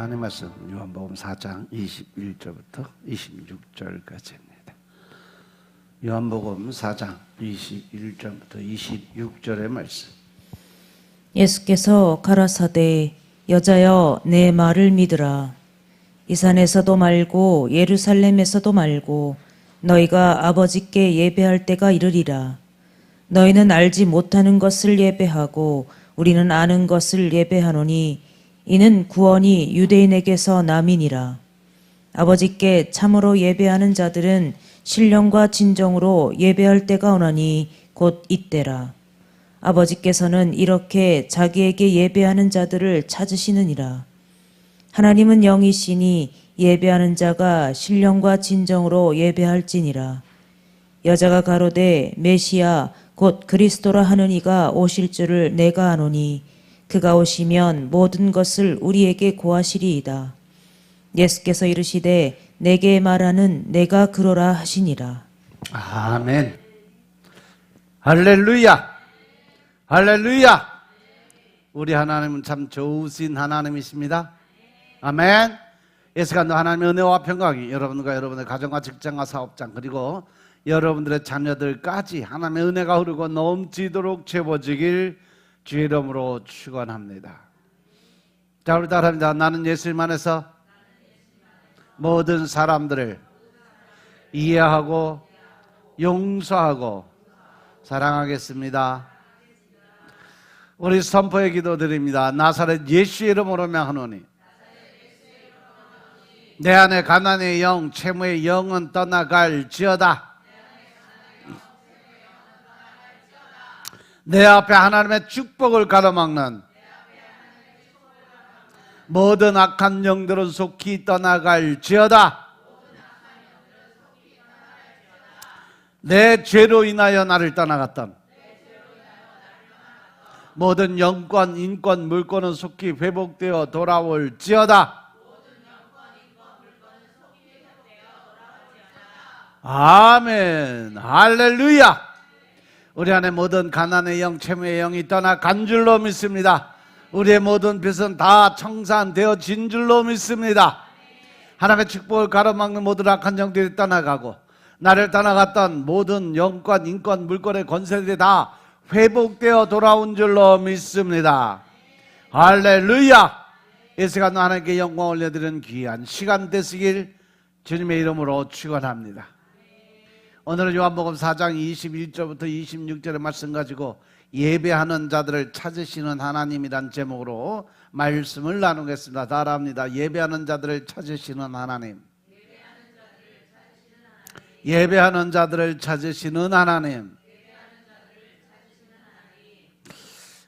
하나님 말씀 요한복음 4장 21절부터 26절까지입니다. 요한복음 4장 21절부터 26절의 말씀. 예수께서 가라사대 여자여 내 말을 믿으라. 이 산에서도 말고 예루살렘에서도 말고 너희가 아버지께 예배할 때가 이르리라. 너희는 알지 못하는 것을 예배하고 우리는 아는 것을 예배하노니 이는 구원이 유대인에게서 남이니라. 아버지께 참으로 예배하는 자들은 신령과 진정으로 예배할 때가 오나니 곧 이때라. 아버지께서는 이렇게 자기에게 예배하는 자들을 찾으시느니라. 하나님은 영이시니 예배하는 자가 신령과 진정으로 예배할지니라. 여자가 가로되 메시아 곧 그리스도라 하는 이가 오실 줄을 내가 아노니 그가 오시면 모든 것을 우리에게 고하시리이다. 예수께서 이르시되 내게 말하는 내가 그러라 하시니라. 아멘. 할렐루야. 할렐루야. 우리 하나님은 참 좋으신 하나님이십니다. 아멘. 예수가 하나님의 은혜와 평강이 여러분과 여러분의 가정과 직장과 사업장 그리고 여러분들의 자녀들까지 하나님의 은혜가 흐르고 넘치도록 채워지길 주의 이름으로 축원합니다. 자, 우리 따라합니다. 나는 예수님 안에서 모든 사람들을 이해하고 용서하고 사랑하겠습니다. 우리 선포의 기도 드립니다. 나사렛 예수의 이름으로 명하노니 내 안에 가난의 영, 채무의 영은 떠나갈지어다. 내 앞에 하나님의 축복을 가로막는 모든 악한 영들은 속히 떠나갈지어다. 내 죄로 인하여 나를 떠나갔던 모든 영권, 인권, 물권은 속히 회복되어 돌아올지어다. 아멘. 할렐루야. 우리 안에 모든 가난의 영, 채무의 영이 떠나간 줄로 믿습니다. 우리의 모든 빚은 다 청산되어진 줄로 믿습니다. 하나님의 축복을 가로막는 모든 악한 영들이 떠나가고 나를 떠나갔던 모든 영권, 인권, 물권의 권세들이 다 회복되어 돌아온 줄로 믿습니다. 할렐루야. 이 시간 하나님께 영광 올려드리는 귀한 시간 되시길 주님의 이름으로 축원합니다. 오늘은 요한복음 4장 21절부터 26절의 말씀 가지고 예배하는 자들을 찾으시는 하나님이란 제목으로 말씀을 나누겠습니다. 따라합니다. 예배하는 자들을 찾으시는 하나님. 예배하는 자들을 찾으시는 하나님.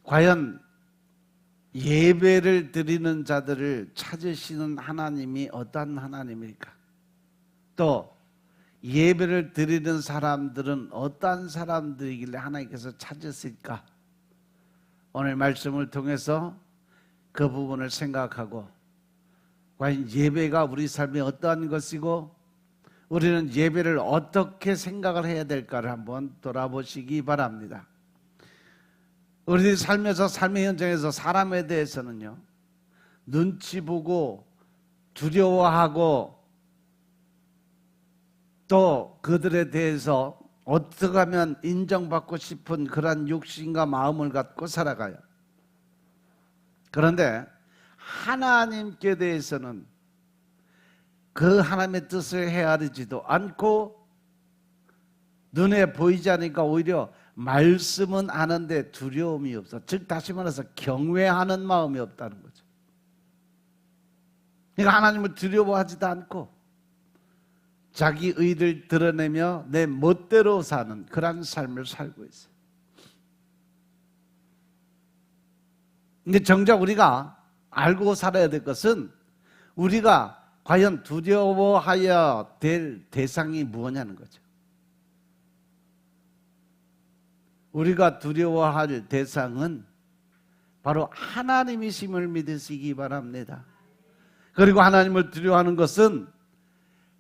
과연 예배를 드리는 자들을 찾으시는 하나님이 어떤 하나님일까? 또 예배를 드리는 사람들은 어떤 사람들이길래 하나님께서 찾으실까? 오늘 말씀을 통해서 그 부분을 생각하고 과연 예배가 우리 삶에 어떠한 것이고 우리는 예배를 어떻게 생각을 해야 될까를 한번 돌아보시기 바랍니다. 우리 삶에서 삶의 현장에서 사람에 대해서는요 눈치 보고 두려워하고 또 그들에 대해서 어떻게 하면 인정받고 싶은 그런 욕심과 마음을 갖고 살아가요. 그런데 하나님께 대해서는 그 하나님의 뜻을 헤아리지도 않고 눈에 보이지 않으니까 오히려 말씀은 아는데 두려움이 없어. 즉 다시 말해서 경외하는 마음이 없다는 거죠. 그러니까 하나님을 두려워하지도 않고 자기 의를 드러내며 내 멋대로 사는 그런 삶을 살고 있어요. 근데 정작 우리가 알고 살아야 될 것은 우리가 과연 두려워하여야 될 대상이 무엇냐는 거죠. 우리가 두려워할 대상은 바로 하나님이심을 믿으시기 바랍니다. 그리고 하나님을 두려워하는 것은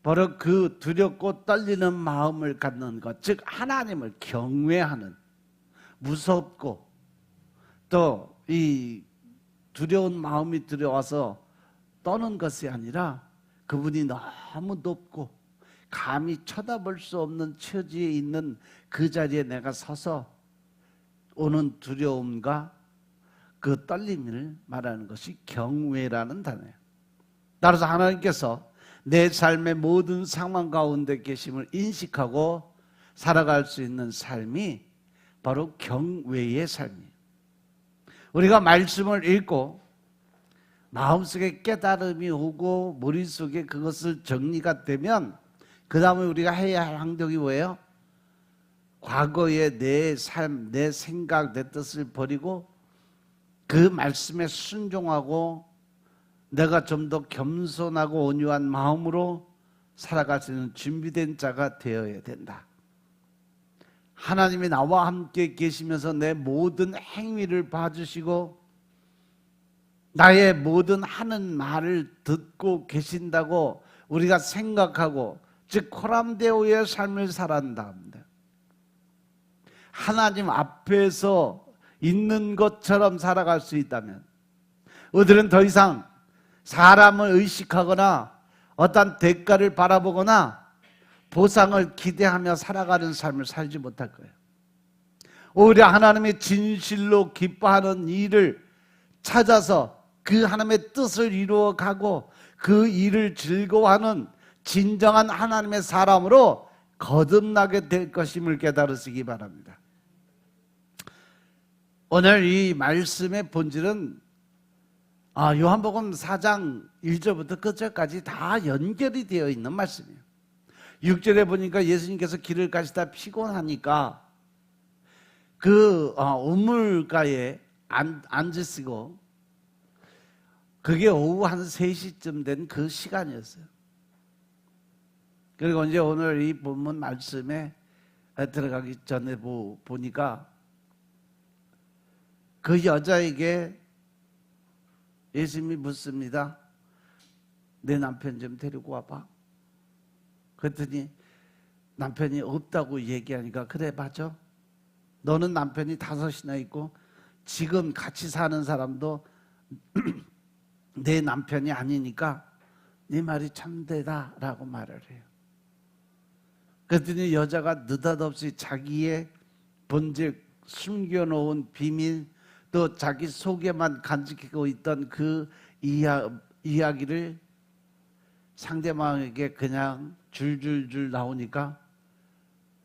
바로 그 두렵고 떨리는 마음을 갖는 것, 즉 하나님을 경외하는, 무섭고 또 이 두려운 마음이 들어와서 떠는 것이 아니라 그분이 너무 높고 감히 쳐다볼 수 없는 처지에 있는 그 자리에 내가 서서 오는 두려움과 그 떨림을 말하는 것이 경외라는 단어예요. 따라서 하나님께서 내 삶의 모든 상황 가운데 계심을 인식하고 살아갈 수 있는 삶이 바로 경외의 삶이에요. 우리가 말씀을 읽고 마음속에 깨달음이 오고 머릿속에 그것을 정리가 되면 그 다음에 우리가 해야 할 행동이 뭐예요? 과거의 내 삶, 내 생각, 내 뜻을 버리고 그 말씀에 순종하고 내가 좀 더 겸손하고 온유한 마음으로 살아갈 수 있는 준비된 자가 되어야 된다. 하나님이 나와 함께 계시면서 내 모든 행위를 봐주시고 나의 모든 하는 말을 듣고 계신다고 우리가 생각하고, 즉 코람데오의 삶을 살아간다 합니다. 하나님 앞에서 있는 것처럼 살아갈 수 있다면 우리들은 더 이상 사람을 의식하거나 어떤 대가를 바라보거나 보상을 기대하며 살아가는 삶을 살지 못할 거예요. 오히려 하나님의 진실로 기뻐하는 일을 찾아서 그 하나님의 뜻을 이루어가고 그 일을 즐거워하는 진정한 하나님의 사람으로 거듭나게 될 것임을 깨달으시기 바랍니다. 오늘 이 말씀의 본질은 요한복음 4장 1절부터 끝절까지 다 연결이 되어 있는 말씀이에요. 6절에 보니까 예수님께서 길을 가시다 피곤하니까 그 우물가에 앉으시고, 그게 오후 한 3시쯤 된 그 시간이었어요. 그리고 이제 오늘 이 본문 말씀에 들어가기 전에 보니까 그 여자에게 예수님이 묻습니다. 내 남편 좀 데리고 와봐. 그랬더니 남편이 없다고 얘기하니까, 그래 맞아. 너는 남편이 5이나 있고 지금 같이 사는 사람도 내 남편이 아니니까 네 말이 참되다 라고 말을 해요. 그랬더니 여자가 느닷없이 자기의 본질, 숨겨놓은 비밀, 또 자기 속에만 간직하고 있던 그 이야기를 상대방에게 그냥 줄줄줄 나오니까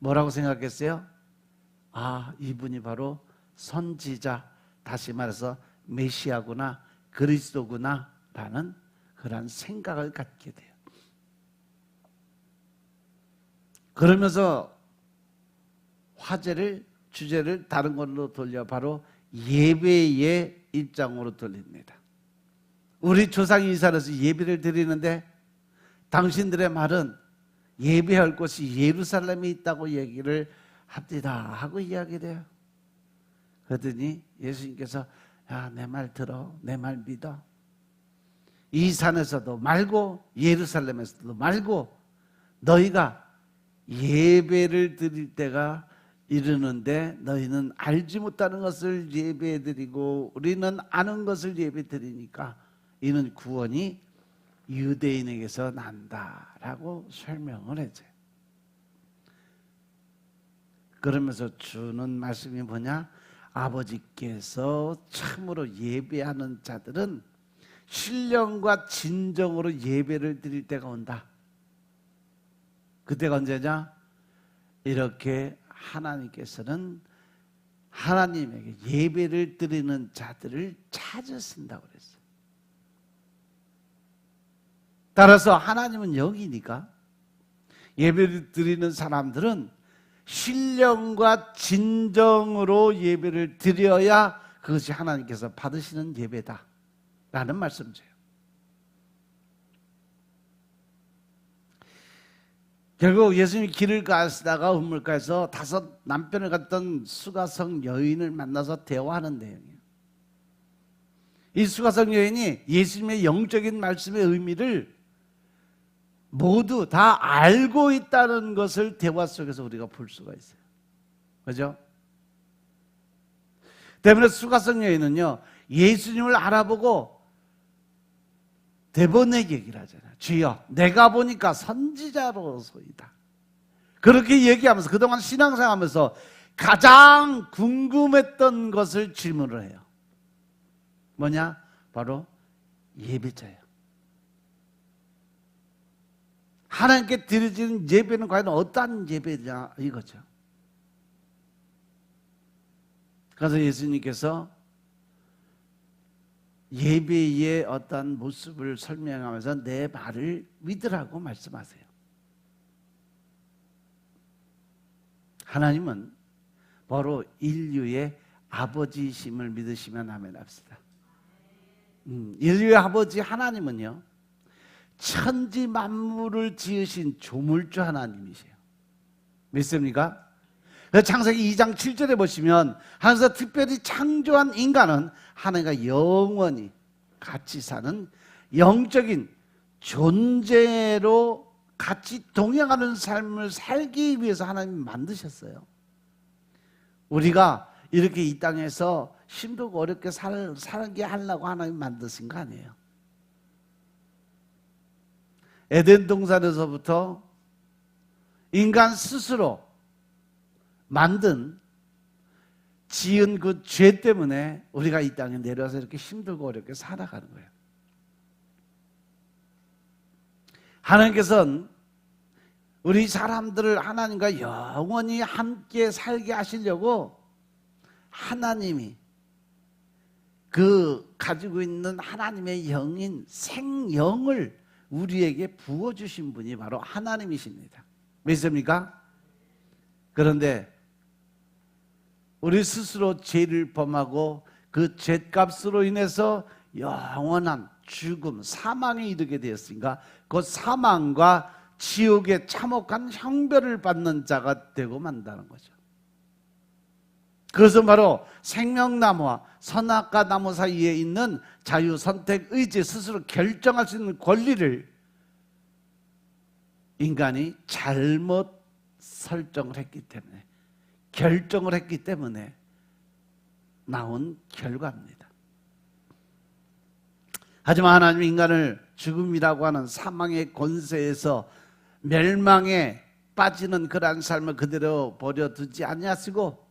뭐라고 생각했어요? 이분이 바로 선지자, 다시 말해서 메시아구나, 그리스도구나 라는 그런 생각을 갖게 돼요. 그러면서 주제를 다른 걸로 돌려 바로 예배의 입장으로 돌립니다. 우리 조상이 이스라엘에서 예배를 드리는데 당신들의 말은 예배할 곳이 예루살렘에 있다고 얘기를 합니다 하고 이야기를 해요. 그러더니 예수님께서 내 말 들어, 내 말 믿어. 이 산에서도 말고 예루살렘에서도 말고 너희가 예배를 드릴 때가 이르는데 너희는 알지 못하는 것을 예배해 드리고 우리는 아는 것을 예배 드리니까 이는 구원이 유대인에게서 난다라고 설명을 해줘요. 그러면서 주는 말씀이 뭐냐? 아버지께서 참으로 예배하는 자들은 신령과 진정으로 예배를 드릴 때가 온다. 그때가 언제냐? 이렇게 하나님께서는 하나님에게 예배를 드리는 자들을 찾으신다고 그랬어요. 따라서 하나님은 여기니까 예배를 드리는 사람들은 신령과 진정으로 예배를 드려야 그것이 하나님께서 받으시는 예배다 라는 말씀이에요. 결국 예수님이 길을 가시다가 우물가에서 5 남편을 갖던 수가성 여인을 만나서 대화하는 내용이에요. 이 수가성 여인이 예수님의 영적인 말씀의 의미를 모두 다 알고 있다는 것을 대화 속에서 우리가 볼 수가 있어요. 그죠? 때문에 수가성 여인은요, 예수님을 알아보고 대번역 얘기를 하잖아요. 주여, 내가 보니까 선지자로소이다. 그렇게 얘기하면서 그동안 신앙생활하면서 가장 궁금했던 것을 질문을 해요. 뭐냐? 바로 예배자예요. 하나님께 드려지는 예배는 과연 어떠한 예배냐 이거죠. 그래서 예수님께서 예배의 어떤 모습을 설명하면서 내 말을 믿으라고 말씀하세요. 하나님은 바로 인류의 아버지심을 믿으시면 아멘 합시다. 인류의 아버지 하나님은요, 천지 만물을 지으신 조물주 하나님이세요. 믿습니까? 창세기 2장 7절에 보시면 하나님께서 특별히 창조한 인간은 하나님과 영원히 같이 사는 영적인 존재로 같이 동행하는 삶을 살기 위해서 하나님이 만드셨어요. 우리가 이렇게 이 땅에서 힘들고 어렵게 살게 하려고 하나님 만드신 거 아니에요. 에덴 동산에서부터 인간 스스로 지은 그 죄 때문에 우리가 이 땅에 내려와서 이렇게 힘들고 어렵게 살아가는 거예요. 하나님께서는 우리 사람들을 하나님과 영원히 함께 살게 하시려고 하나님이 그 가지고 있는 하나님의 영인 생영을 우리에게 부어주신 분이 바로 하나님이십니다. 믿습니까? 그런데 우리 스스로 죄를 범하고 그 죄값으로 인해서 영원한 죽음, 사망에 이르게 되었으니까 그 사망과 지옥의 참혹한 형벌을 받는 자가 되고 만다는 거죠. 그것은 바로 생명나무와 선악과 나무 사이에 있는 자유 선택 의지, 스스로 결정할 수 있는 권리를 인간이 잘못 설정을 했기 때문에, 결정을 했기 때문에 나온 결과입니다. 하지만 하나님은 인간을 죽음이라고 하는 사망의 권세에서 멸망에 빠지는 그러한 삶을 그대로 버려두지 아니하시고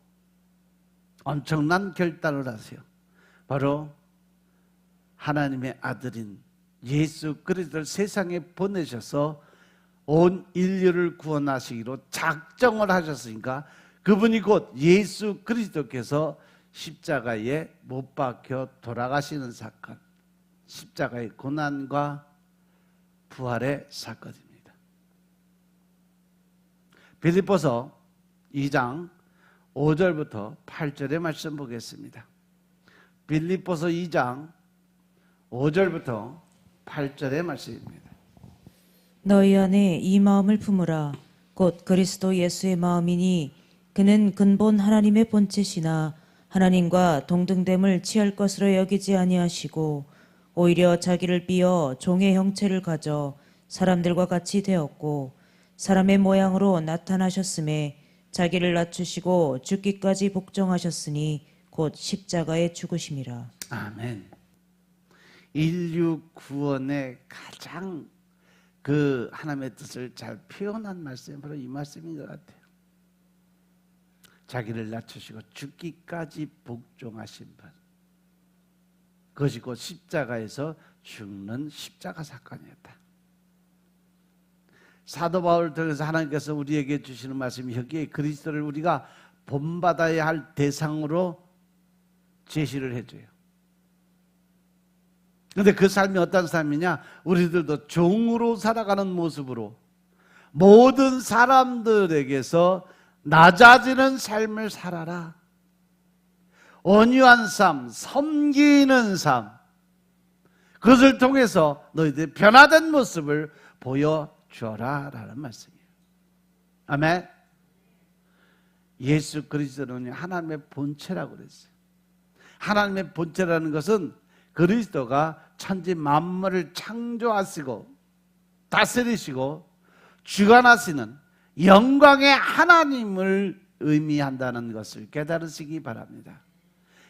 엄청난 결단을 하세요. 바로 하나님의 아들인 예수 그리스도를 세상에 보내셔서 온 인류를 구원하시기로 작정을 하셨으니까 그분이 곧 예수 그리스도께서 십자가에 못 박혀 돌아가시는 사건, 십자가의 고난과 부활의 사건입니다. 빌립보서 2장 5절부터 8절의 말씀 보겠습니다. 빌립보서 2장 5절부터 8절의 말씀입니다. 너희 안에 이 마음을 품으라. 곧 그리스도 예수의 마음이니 그는 근본 하나님의 본체시나 하나님과 동등됨을 취할 것으로 여기지 아니하시고 오히려 자기를 비어 종의 형체를 가져 사람들과 같이 되었고 사람의 모양으로 나타나셨음에 자기를 낮추시고 죽기까지 복종하셨으니 곧 십자가에 죽으심이라. 아멘. 인류 구원의 가장 그 하나님의 뜻을 잘 표현한 말씀이 바로 이 말씀인 것 같아요. 자기를 낮추시고 죽기까지 복종하신 분, 그것이 곧 십자가에서 죽는 십자가 사건이었다. 사도 바울을 통해서 하나님께서 우리에게 주시는 말씀이 여기에 그리스도를 우리가 본받아야 할 대상으로 제시를 해줘요. 그런데 그 삶이 어떤 삶이냐? 우리들도 종으로 살아가는 모습으로 모든 사람들에게서 낮아지는 삶을 살아라. 온유한 삶, 섬기는 삶, 그것을 통해서 너희들의 변화된 모습을 보여줘라 라는 말씀이에요. 아멘. 예수 그리스도는 하나님의 본체라고 그랬어요. 하나님의 본체라는 것은 그리스도가 천지 만물을 창조하시고 다스리시고 주관하시는 영광의 하나님을 의미한다는 것을 깨달으시기 바랍니다.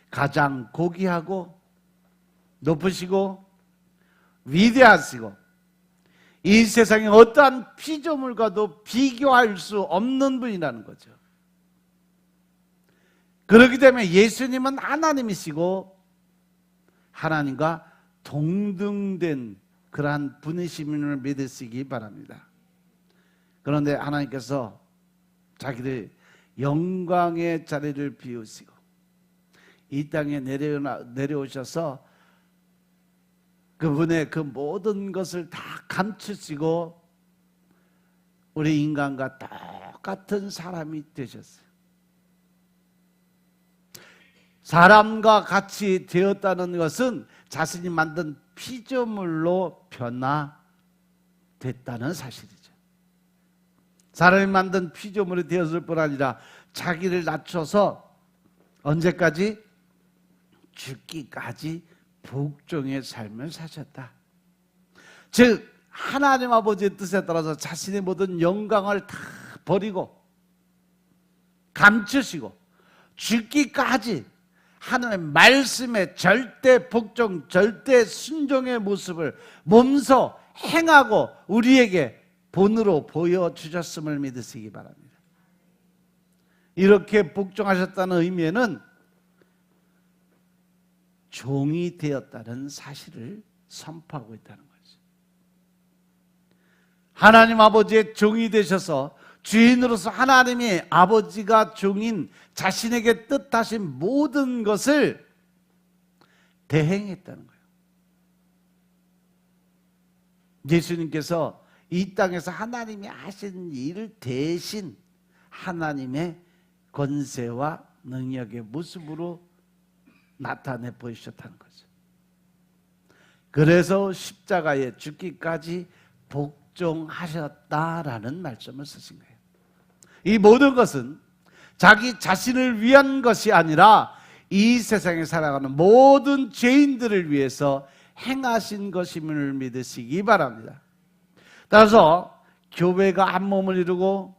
가장 고귀하고 높으시고 위대하시고 이 세상에 어떠한 피조물과도 비교할 수 없는 분이라는 거죠. 그렇기 때문에 예수님은 하나님이시고 하나님과 동등된 그러한 분이심을 믿으시기 바랍니다. 그런데 하나님께서 자기를 영광의 자리를 비우시고 이 땅에 내려오셔서 그분의 그 모든 것을 다 감추시고 우리 인간과 똑같은 사람이 되셨어요. 사람과 같이 되었다는 것은 자신이 만든 피조물로 변화됐다는 사실이죠. 사람이 만든 피조물이 되었을 뿐 아니라 자기를 낮춰서 언제까지? 죽기까지 복종의 삶을 사셨다. 즉 하나님 아버지의 뜻에 따라서 자신의 모든 영광을 다 버리고 감추시고 죽기까지 하나님의 말씀에 절대 복종, 절대 순종의 모습을 몸소 행하고 우리에게 본으로 보여주셨음을 믿으시기 바랍니다. 이렇게 복종하셨다는 의미에는 종이 되었다는 사실을 선포하고 있다는 거죠. 하나님 아버지의 종이 되셔서 주인으로서 하나님이 아버지가 종인 자신에게 뜻하신 모든 것을 대행했다는 거예요. 예수님께서 이 땅에서 하나님이 하신 일을 대신 하나님의 권세와 능력의 모습으로 나타내 보이셨다는 거죠. 그래서 십자가에 죽기까지 복종하셨다라는 말씀을 쓰신 거예요. 이 모든 것은 자기 자신을 위한 것이 아니라 이 세상에 살아가는 모든 죄인들을 위해서 행하신 것임을 믿으시기 바랍니다. 따라서 교회가 한 몸을 이루고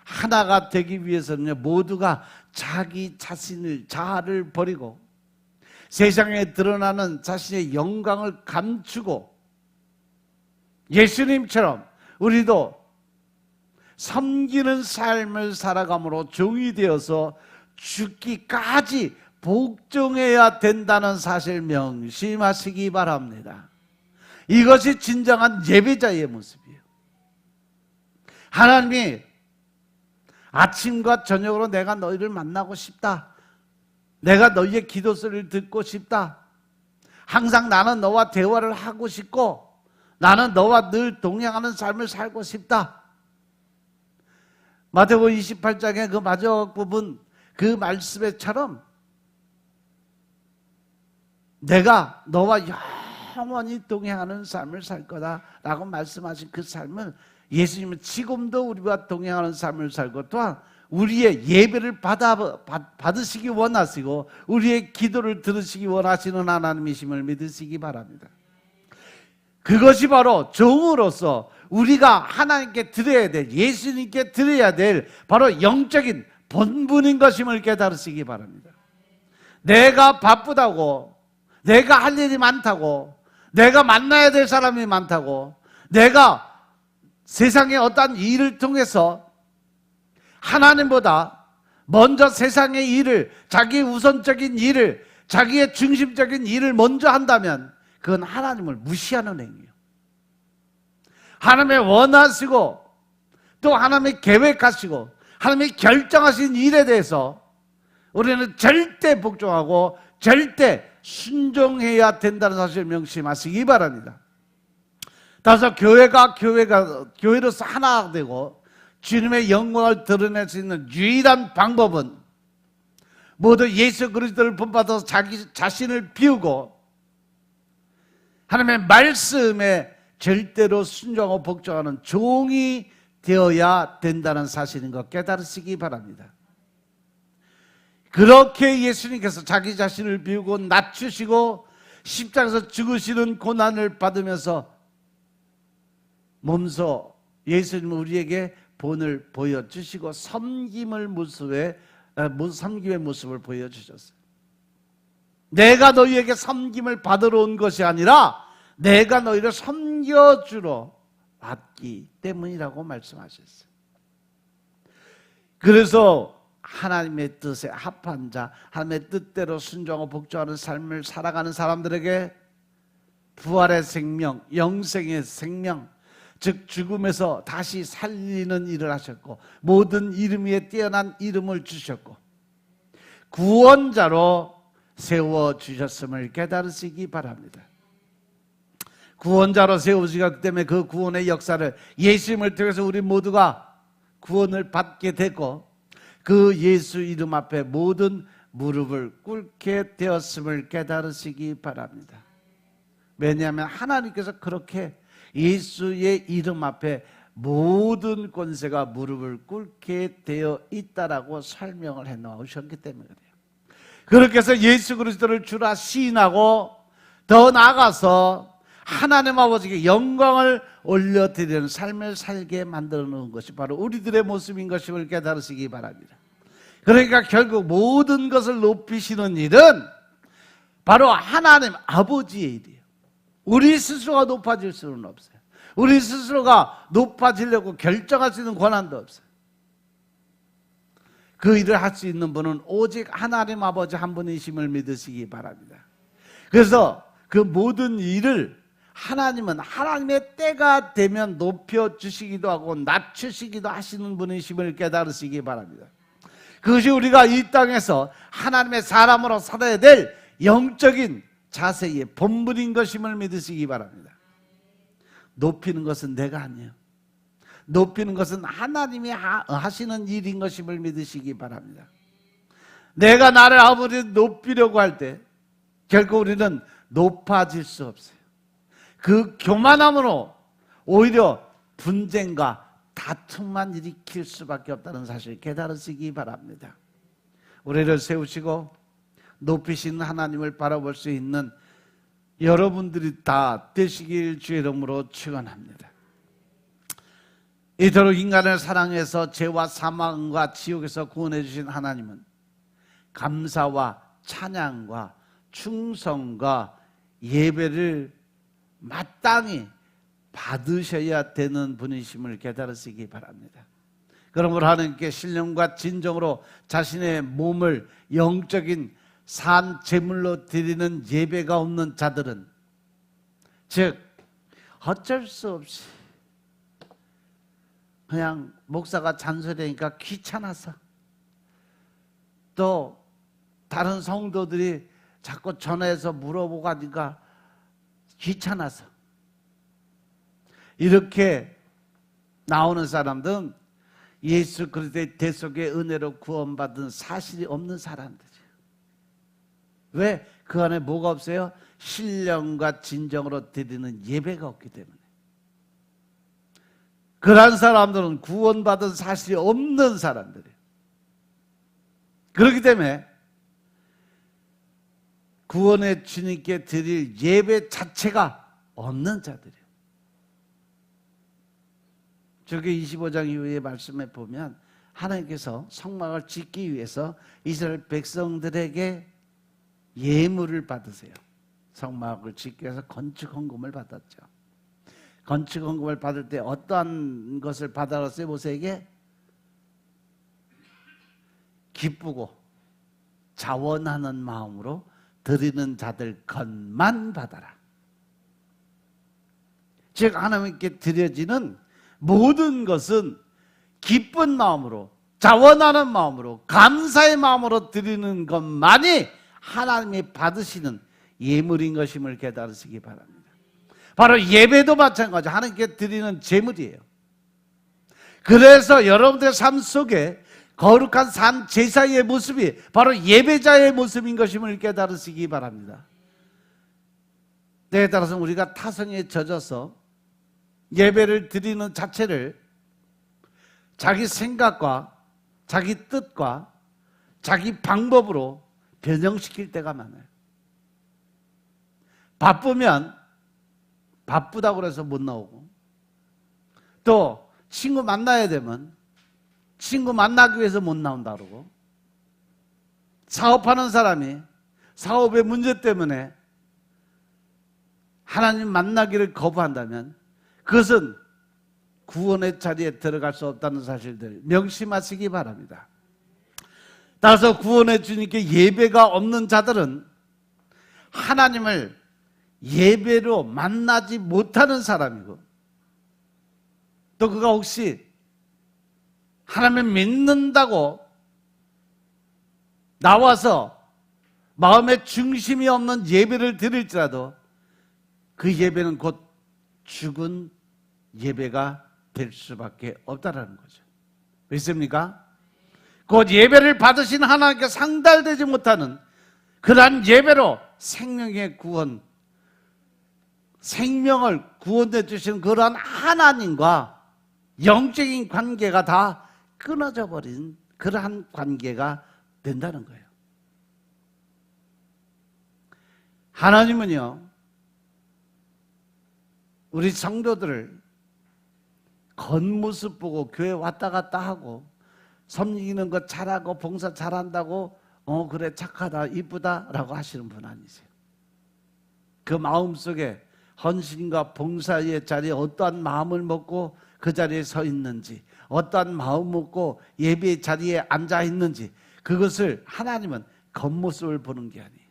하나가 되기 위해서는 모두가 자기 자아를 버리고 세상에 드러나는 자신의 영광을 감추고 예수님처럼 우리도 섬기는 삶을 살아감으로 종이 되어서 죽기까지 복종해야 된다는 사실 명심하시기 바랍니다. 이것이 진정한 예배자의 모습이에요. 하나님이 아침과 저녁으로 내가 너희를 만나고 싶다. 내가 너희의 기도 소리를 듣고 싶다. 항상 나는 너와 대화를 하고 싶고 나는 너와 늘 동행하는 삶을 살고 싶다. 마태복음 28장의 그 마지막 부분 그 말씀에처럼 내가 너와 영원히 동행하는 삶을 살 거다라고 말씀하신 그 삶은 예수님은 지금도 우리와 동행하는 삶을 살고 또한 우리의 예배를 받으시기 원하시고 우리의 기도를 들으시기 원하시는 하나님이심을 믿으시기 바랍니다. 그것이 바로 종으로서 우리가 하나님께 드려야 될, 예수님께 드려야 될 바로 영적인 본분인 것임을 깨달으시기 바랍니다. 내가 바쁘다고, 내가 할 일이 많다고, 내가 만나야 될 사람이 많다고, 내가 세상의 어떤 일을 통해서 하나님보다 먼저 세상의 일을, 자기 우선적인 일을, 자기의 중심적인 일을 먼저 한다면 그건 하나님을 무시하는 행위예요. 하나님의 원하시고 또 하나님의 계획하시고 하나님의 결정하신 일에 대해서 우리는 절대 복종하고 절대 순종해야 된다는 사실을 명심하시기 바랍니다. 따라서 교회로서 하나 되고 주님의 영광을 드러낼 수 있는 유일한 방법은 모두 예수 그리스도를 본받아서 자기 자신을 비우고 하나님의 말씀에 절대로 순종하고 복종하는 종이 되어야 된다는 사실인 것 깨달으시기 바랍니다. 그렇게 예수님께서 자기 자신을 비우고 낮추시고 십자가에서 죽으시는 고난을 받으면서 몸소 예수님은 우리에게 본을 보여주시고 섬김의 모습을 보여주셨어요. 내가 너희에게 섬김을 받으러 온 것이 아니라 내가 너희를 섬겨주러 왔기 때문이라고 말씀하셨어요. 그래서 하나님의 뜻에 합한 자, 하나님의 뜻대로 순종하고 복종하는 삶을 살아가는 사람들에게 부활의 생명, 영생의 생명, 즉 죽음에서 다시 살리는 일을 하셨고, 모든 이름 위에 뛰어난 이름을 주셨고, 구원자로 세워주셨음을 깨달으시기 바랍니다. 구원자로 세우시기 때문에 그 구원의 역사를, 예수님을 통해서 우리 모두가 구원을 받게 됐고, 그 예수 이름 앞에 모든 무릎을 꿇게 되었음을 깨달으시기 바랍니다. 왜냐하면 하나님께서 그렇게 예수의 이름 앞에 모든 권세가 무릎을 꿇게 되어 있다라고 설명을 해 놓으셨기 때문에 그래요. 그렇게 해서 예수 그리스도를 주라 시인하고 더 나아가서 하나님 아버지께 영광을 올려드리는 삶을 살게 만들어 놓은 것이 바로 우리들의 모습인 것임을 깨달으시기 바랍니다. 그러니까 결국 모든 것을 높이시는 일은 바로 하나님 아버지의 일이에요. 우리 스스로가 높아질 수는 없어요. 우리 스스로가 높아지려고 결정할 수 있는 권한도 없어요. 그 일을 할 수 있는 분은 오직 하나님 아버지 한 분이심을 믿으시기 바랍니다. 그래서 그 모든 일을 하나님은 하나님의 때가 되면 높여주시기도 하고 낮추시기도 하시는 분이심을 깨달으시기 바랍니다. 그것이 우리가 이 땅에서 하나님의 사람으로 살아야 될 영적인 자세의 본분인 것임을 믿으시기 바랍니다. 높이는 것은 내가 아니에요. 높이는 것은 하나님이 하시는 일인 것임을 믿으시기 바랍니다. 내가 나를 아무리 높이려고 할 때 결국 우리는 높아질 수 없어요. 그 교만함으로 오히려 분쟁과 다툼만 일으킬 수밖에 없다는 사실을 깨달으시기 바랍니다. 우리를 세우시고 높이시는 하나님을 바라볼 수 있는 여러분들이 다 되시길 주의 이름으로 축원합니다. 이토록 인간을 사랑해서 죄와 사망과 지옥에서 구원해 주신 하나님은 감사와 찬양과 충성과 예배를 마땅히 받으셔야 되는 분이심을 깨달으시기 바랍니다. 그러므로 하나님께 신령과 진정으로 자신의 몸을 영적인 산 제물로 드리는 예배가 없는 자들은, 즉 어쩔 수 없이 그냥 목사가 잔소리하니까 귀찮아서, 또 다른 성도들이 자꾸 전화해서 물어보고 하니까 귀찮아서, 이렇게 나오는 사람들은 예수 그리스도의 대속의 은혜로 구원받은 사실이 없는 사람들이에요. 왜? 그 안에 뭐가 없어요? 신령과 진정으로 드리는 예배가 없기 때문에. 그러한 사람들은 구원받은 사실이 없는 사람들이에요. 그렇기 때문에 구원의 주님께 드릴 예배 자체가 없는 자들이에요. 저기 25장 이후의 말씀에 보면 하나님께서 성막을 짓기 위해서 이스라엘 백성들에게 예물을 받으세요. 성막을 짓기 위해서 건축 헌금을 받았죠. 건축 헌금을 받을 때 어떠한 것을 받아왔어요? 모세에게 기쁘고 자원하는 마음으로 드리는 자들 것만 받아라. 즉 하나님께 드려지는 모든 것은 기쁜 마음으로, 자원하는 마음으로, 감사의 마음으로 드리는 것만이 하나님이 받으시는 예물인 것임을 깨달으시기 바랍니다. 바로 예배도 마찬가지, 하나님께 드리는 제물이에요. 그래서 여러분들의 삶 속에 거룩한 산 제사의 모습이 바로 예배자의 모습인 것임을 깨달으시기 바랍니다. 때에 따라서 우리가 타성에 젖어서 예배를 드리는 자체를 자기 생각과 자기 뜻과 자기 방법으로 변형시킬 때가 많아요. 바쁘면 바쁘다고 해서 못 나오고, 또 친구 만나야 되면 친구 만나기 위해서 못 나온다 그러고, 사업하는 사람이 사업의 문제 때문에 하나님 만나기를 거부한다면 그것은 구원의 자리에 들어갈 수 없다는 사실들 명심하시기 바랍니다. 따라서 구원의 주님께 예배가 없는 자들은 하나님을 예배로 만나지 못하는 사람이고, 또 그가 혹시 하나님을 믿는다고 나와서 마음의 중심이 없는 예배를 드릴지라도 그 예배는 곧 죽은 예배가 될 수밖에 없다라는 거죠. 믿습니까? 곧 예배를 받으신 하나님께 상달되지 못하는 그러한 예배로 생명의 구원, 생명을 구원해 주시는 그러한 하나님과 영적인 관계가 다 끊어져 버린 그러한 관계가 된다는 거예요. 하나님은요, 우리 성도들을 겉모습 보고 교회 왔다 갔다 하고 섬기는 것 잘하고 봉사 잘한다고 그래 착하다 이쁘다 라고 하시는 분 아니세요. 그 마음속에 헌신과 봉사의 자리에 어떠한 마음을 먹고 그 자리에 서 있는지, 어떠한 마음 먹고 예배의 자리에 앉아 있는지, 그것을 하나님은 겉모습을 보는 게 아니에요.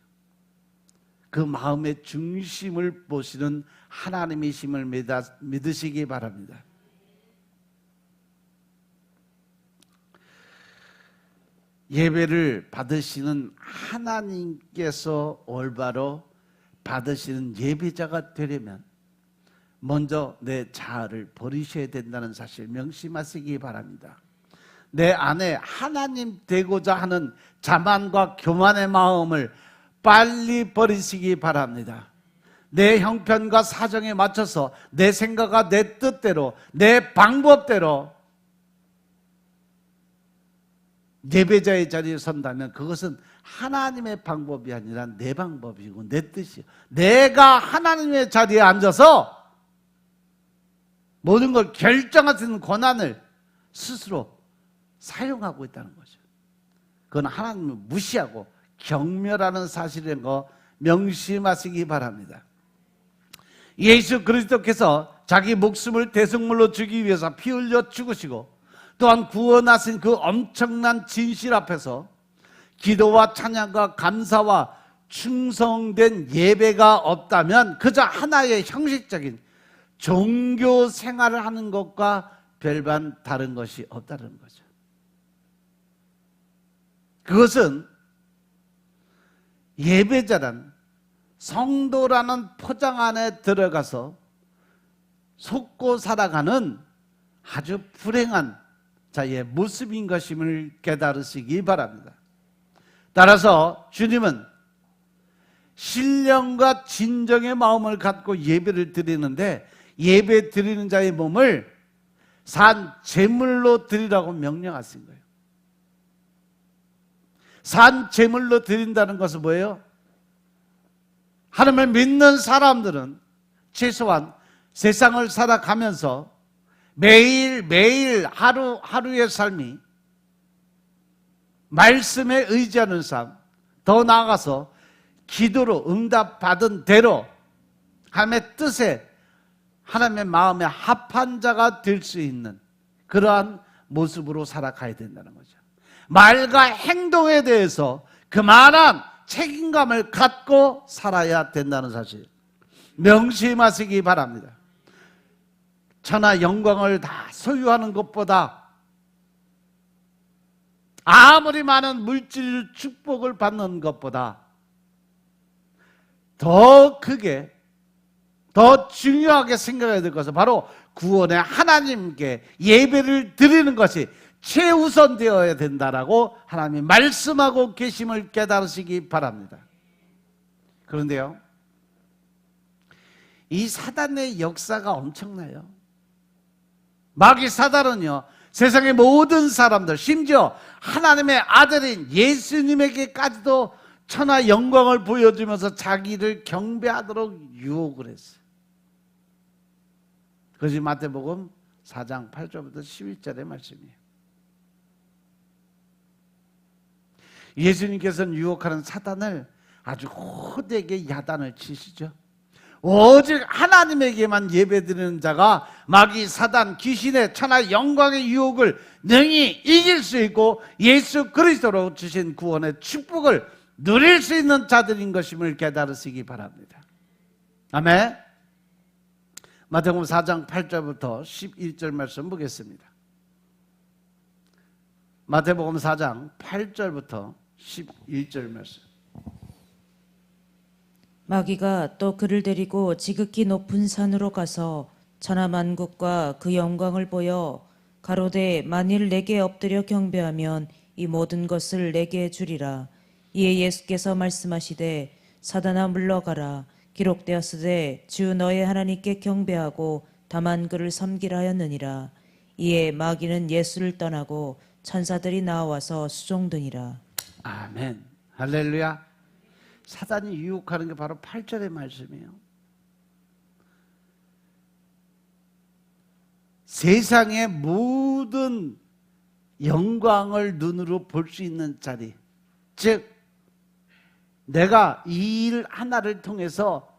그 마음의 중심을 보시는 하나님이심을 믿으시기 바랍니다. 예배를 받으시는 하나님께서 올바로 받으시는 예배자가 되려면 먼저 내 자아를 버리셔야 된다는 사실 명심하시기 바랍니다. 내 안에 하나님 되고자 하는 자만과 교만의 마음을 빨리 버리시기 바랍니다. 내 형편과 사정에 맞춰서 내 생각과 내 뜻대로 내 방법대로 예배자의 자리에 선다면 그것은 하나님의 방법이 아니라 내 방법이고 내 뜻이요. 내가 하나님의 자리에 앉아서 모든 걸 결정할 수 있는 권한을 스스로 사용하고 있다는 거죠. 그건 하나님을 무시하고 경멸하는 사실인 거 명심하시기 바랍니다. 예수 그리스도께서 자기 목숨을 대속물로 주기 위해서 피 흘려 죽으시고 또한 구원하신 그 엄청난 진실 앞에서 기도와 찬양과 감사와 충성된 예배가 없다면 그저 하나의 형식적인 종교 생활을 하는 것과 별반 다른 것이 없다는 거죠. 그것은 예배자란 성도라는 포장 안에 들어가서 속고 살아가는 아주 불행한 자의 모습인 것임을 깨달으시기 바랍니다. 따라서 주님은 신령과 진정의 마음을 갖고 예배를 드리는데 예배 드리는 자의 몸을 산 제물로 드리라고 명령하신 거예요. 산 제물로 드린다는 것은 뭐예요? 하나님을 믿는 사람들은 최소한 세상을 살아가면서 매일매일 하루하루의 삶이 말씀에 의지하는 삶, 더 나아가서 기도로 응답받은 대로 하나님의 뜻에 하나님의 마음에 합한 자가 될 수 있는 그러한 모습으로 살아가야 된다는 거죠. 말과 행동에 대해서 그만한 책임감을 갖고 살아야 된다는 사실 명심하시기 바랍니다. 천하 영광을 다 소유하는 것보다 아무리 많은 물질 축복을 받는 것보다 더 크게 더 중요하게 생각해야 될 것은 바로 구원의 하나님께 예배를 드리는 것이 최우선되어야 된다라고 하나님이 말씀하고 계심을 깨달으시기 바랍니다. 그런데요, 이 사단의 역사가 엄청나요. 마귀 사단은요, 세상의 모든 사람들, 심지어 하나님의 아들인 예수님에게까지도 천하 영광을 보여주면서 자기를 경배하도록 유혹을 했어요. 그것이 마태복음 4장 8절부터 11절의 말씀이에요. 예수님께서는 유혹하는 사단을 아주 호되게 야단을 치시죠. 오직 하나님에게만 예배드리는 자가 마귀, 사단, 귀신의 천하 영광의 유혹을 능히 이길 수 있고 예수 그리스도로 주신 구원의 축복을 누릴 수 있는 자들인 것임을 깨달으시기 바랍니다. 아멘. 마태복음 4장 8절부터 11절 말씀 보겠습니다. 마태복음 4장 8절부터 11절 말씀. 마귀가 또 그를 데리고 지극히 높은 산으로 가서 천하만국과 그 영광을 보여 가로되 만일 내게 엎드려 경배하면 이 모든 것을 내게 주리라. 이에 예수께서 말씀하시되 사단아 물러가라. 기록되었으되 주 너의 하나님께 경배하고 다만 그를 섬기라 하였느니라. 이에 마귀는 예수를 떠나고 천사들이 나와서 수종드니라. 아멘. 할렐루야. 사단이 유혹하는 게 바로 8절의 말씀이에요. 세상의 모든 영광을 눈으로 볼 수 있는 자리, 즉 내가 이 일 하나를 통해서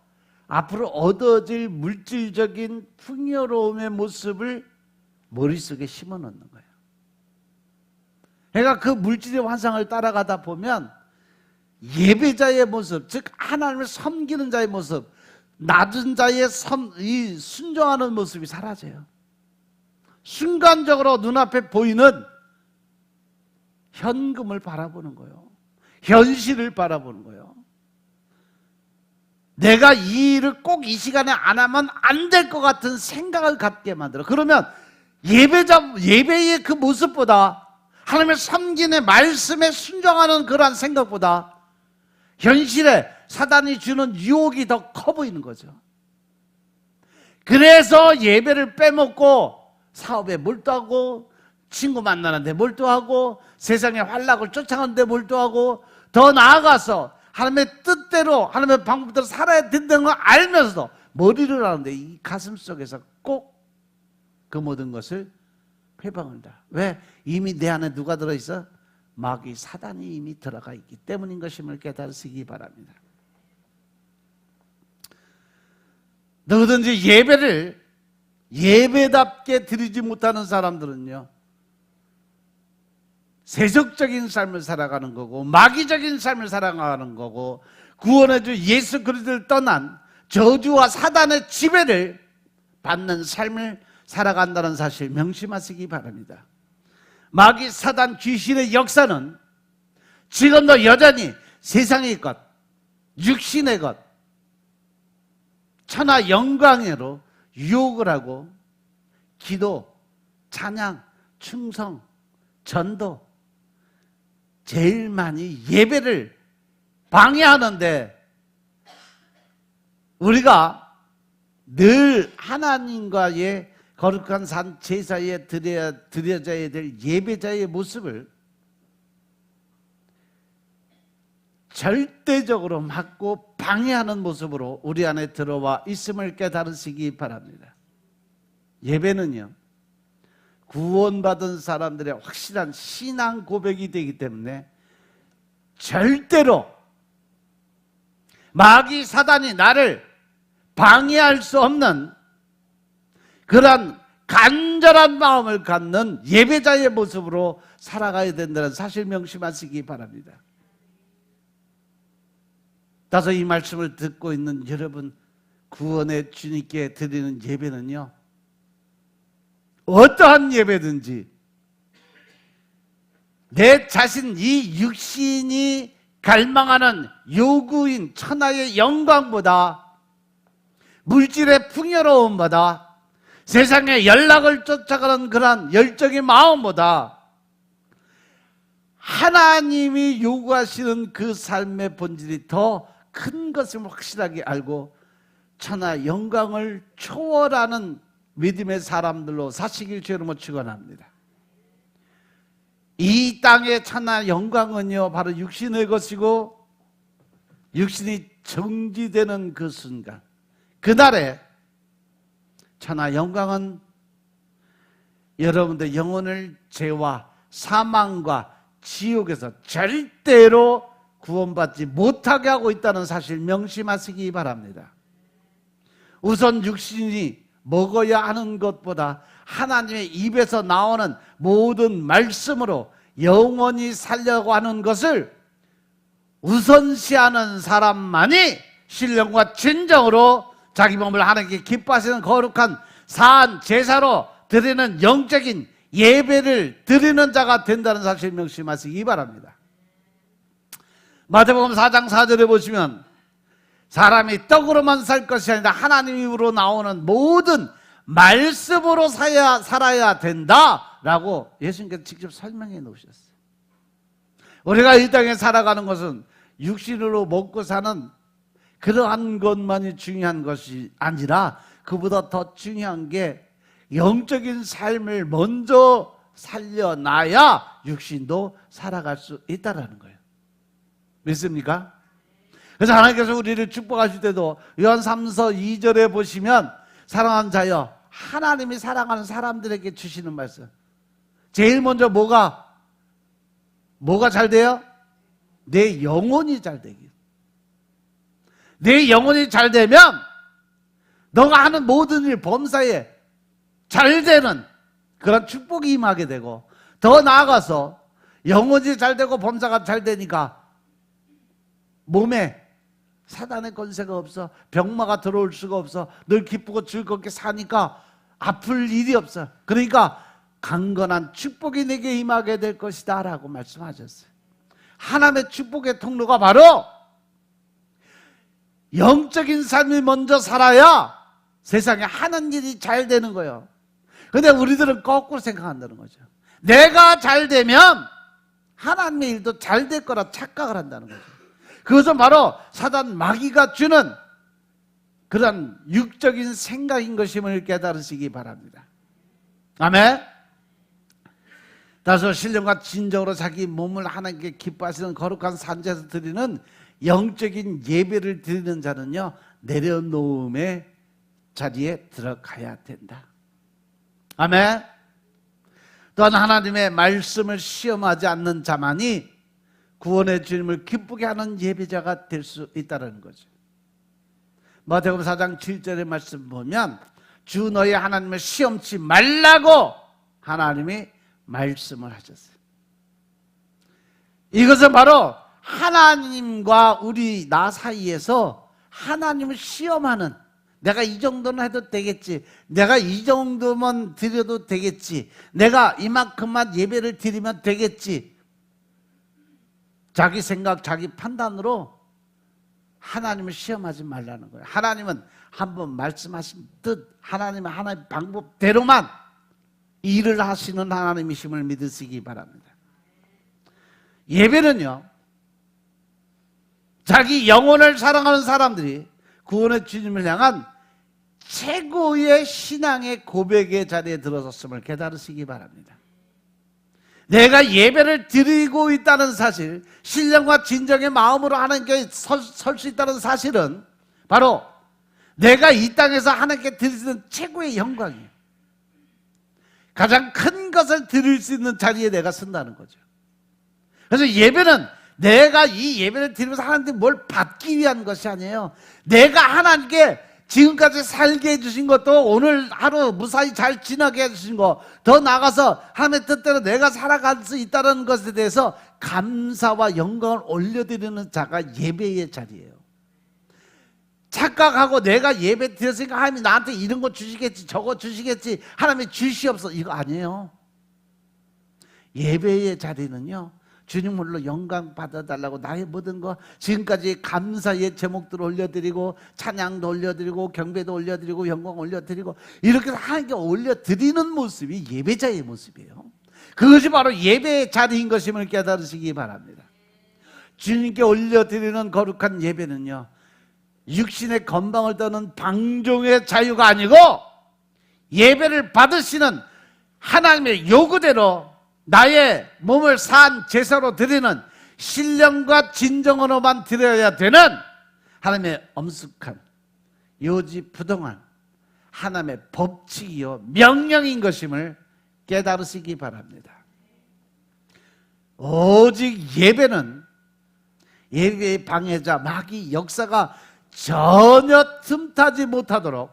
앞으로 얻어질 물질적인 풍요로움의 모습을 머릿속에 심어 놓는 거예요. 그러니까 그 물질의 환상을 따라가다 보면 예배자의 모습, 즉 하나님을 섬기는 자의 모습, 낮은 자의 이 순종하는 모습이 사라져요. 순간적으로 눈앞에 보이는 현금을 바라보는 거예요. 현실을 바라보는 거예요. 내가 이 일을 꼭 이 시간에 안 하면 안 될 것 같은 생각을 갖게 만들어. 그러면 예배의 그 모습보다 하나님의 섬기는 말씀에 순종하는 그러한 생각보다 현실에 사단이 주는 유혹이 더 커 보이는 거죠. 그래서 예배를 빼먹고 사업에 몰두하고 친구 만나는데 몰두하고 세상의 환락을 쫓아가는데 몰두하고 더 나아가서 하나님의 뜻대로 하나님의 방법대로 살아야 된다는 걸 알면서도 머리를 하는데 이 가슴 속에서 꼭 그 모든 것을 회방한다. 왜? 이미 내 안에 누가 들어있어? 마귀, 사단이 이미 들어가 있기 때문인 것임을 깨달으시기 바랍니다. 누구든지 예배를 예배답게 드리지 못하는 사람들은요, 세속적인 삶을 살아가는 거고 마귀적인 삶을 살아가는 거고 구원의 주 예수 그리스도를 떠난 저주와 사단의 지배를 받는 삶을 살아간다는 사실 명심하시기 바랍니다. 마귀, 사단, 귀신의 역사는 지금도 여전히 세상의 것, 육신의 것, 천하 영광으로 유혹을 하고 기도, 찬양, 충성, 전도, 제일 많이 예배를 방해하는데 우리가 늘 하나님과의 거룩한 산 제사에 드려져야 될 예배자의 모습을 절대적으로 막고 방해하는 모습으로 우리 안에 들어와 있음을 깨달으시기 바랍니다. 예배는요, 구원받은 사람들의 확실한 신앙 고백이 되기 때문에 절대로 마귀, 사단이 나를 방해할 수 없는 그러한 간절한 마음을 갖는 예배자의 모습으로 살아가야 된다는 사실 명심하시기 바랍니다. 따라서 이 말씀을 듣고 있는 여러분, 구원의 주님께 드리는 예배는요, 어떠한 예배든지 내 자신, 이 육신이 갈망하는 요구인 천하의 영광보다, 물질의 풍요로움보다, 세상의 연락을 쫓아가는 그러한 열정의 마음보다 하나님이 요구하시는 그 삶의 본질이 더 큰 것을 확실하게 알고 천하 영광을 초월하는 믿음의 사람들로 사시길 주로 축원합니다. 이 땅의 천하 영광은요, 바로 육신의 것이고 육신이 정지되는 그 순간, 그날에 천하 영광은 여러분들 영혼을 죄와 사망과 지옥에서 절대로 구원받지 못하게 하고 있다는 사실 명심하시기 바랍니다. 우선 육신이 먹어야 하는 것보다 하나님의 입에서 나오는 모든 말씀으로 영원히 살려고 하는 것을 우선시하는 사람만이 신령과 진정으로 자기 몸을 하나님께 기뻐하시는 거룩한 산 제사로 드리는 영적인 예배를 드리는 자가 된다는 사실 명심하시기 바랍니다. 마태복음 4장 4절에 보시면 사람이 떡으로만 살 것이 아니라 하나님 입으로 나오는 모든 말씀으로 살아야 된다라고 예수님께서 직접 설명해 놓으셨어요. 우리가 이 땅에 살아가는 것은 육신으로 먹고 사는 그러한 것만이 중요한 것이 아니라 그보다 더 중요한 게 영적인 삶을 먼저 살려놔야 육신도 살아갈 수 있다는 거예요. 믿습니까? 그래서 하나님께서 우리를 축복하실 때도 요한 3서 2절에 보시면 사랑하는 자여, 하나님이 사랑하는 사람들에게 주시는 말씀. 제일 먼저 뭐가 잘 돼요? 내 영혼이 잘 되기. 내 영혼이 잘 되면 너가 하는 모든 일 범사에 잘 되는 그런 축복이 임하게 되고, 더 나아가서 영혼이 잘 되고 범사가 잘 되니까 몸에 사단의 권세가 없어. 병마가 들어올 수가 없어. 늘 기쁘고 즐겁게 사니까 아플 일이 없어. 그러니까 강건한 축복이 내게 임하게 될 것이다 라고 말씀하셨어요. 하나님의 축복의 통로가 바로 영적인 삶이 먼저 살아야 세상에 하는 일이 잘 되는 거예요. 근데 우리들은 거꾸로 생각한다는 거죠. 내가 잘 되면 하나님의 일도 잘 될 거라 착각을 한다는 거죠. 그것은 바로 사단 마귀가 주는 그런 육적인 생각인 것임을 깨달으시기 바랍니다. 아멘. 따라서 신령과 진정으로 자기 몸을 하나님께 기뻐하시는 거룩한 산제에서 드리는 영적인 예배를 드리는 자는요, 내려놓음의 자리에 들어가야 된다. 아멘. 또한 하나님의 말씀을 시험하지 않는 자만이 구원의 주님을 기쁘게 하는 예배자가 될 수 있다는 거죠. 마태복음 4장 7절의 말씀 보면 주 너희 하나님을 시험치 말라고 하나님이 말씀을 하셨어요. 이것은 바로 하나님과 나 사이에서 하나님을 시험하는, 내가 이 정도는 해도 되겠지, 내가 이 정도만 드려도 되겠지, 내가 이만큼만 예배를 드리면 되겠지, 자기 생각, 자기 판단으로 하나님을 시험하지 말라는 거예요. 하나님은 한번 말씀하신 뜻, 하나님의 하나님의 방법대로만 일을 하시는 하나님이심을 믿으시기 바랍니다. 예배는요, 자기 영혼을 사랑하는 사람들이 구원의 주님을 향한 최고의 신앙의 고백의 자리에 들어섰음을 깨달으시기 바랍니다. 내가 예배를 드리고 있다는 사실, 신령과 진정의 마음으로 하나님께 설 수 있다는 사실은 바로 내가 이 땅에서 하나님께 드릴 수 있는 최고의 영광이에요. 가장 큰 것을 드릴 수 있는 자리에 내가 선다는 거죠. 그래서 예배는 내가 이 예배를 드리면서 하나님께 뭘 받기 위한 것이 아니에요. 내가 하나님께 지금까지 살게 해주신 것도, 오늘 하루 무사히 잘 지나게 해주신 거, 더 나아가서 하나님의 뜻대로 내가 살아갈 수 있다는 것에 대해서 감사와 영광을 올려드리는 자가 예배의 자리예요. 착각하고 내가 예배 드렸으니까 하나님이 나한테 이런 거 주시겠지, 저거 주시겠지, 하나님이 주시옵소서, 이거 아니에요. 예배의 자리는요, 주님 홀로 영광 받아달라고 나의 모든 거, 지금까지 감사의 제목들을 올려드리고, 찬양도 올려드리고, 경배도 올려드리고, 영광 올려드리고, 이렇게 하나님께 올려드리는 모습이 예배자의 모습이에요. 그것이 바로 예배의 자리인 것임을 깨달으시기 바랍니다. 주님께 올려드리는 거룩한 예배는요, 육신의 건방을 떠는 방종의 자유가 아니고 예배를 받으시는 하나님의 요구대로 나의 몸을 산 제사로 드리는 신령과 진정으로만 드려야 되는 하나님의 엄숙한 요지부동한 하나님의 법칙이요 명령인 것임을 깨달으시기 바랍니다. 오직 예배는 예배의 방해자 마귀 역사가 전혀 틈타지 못하도록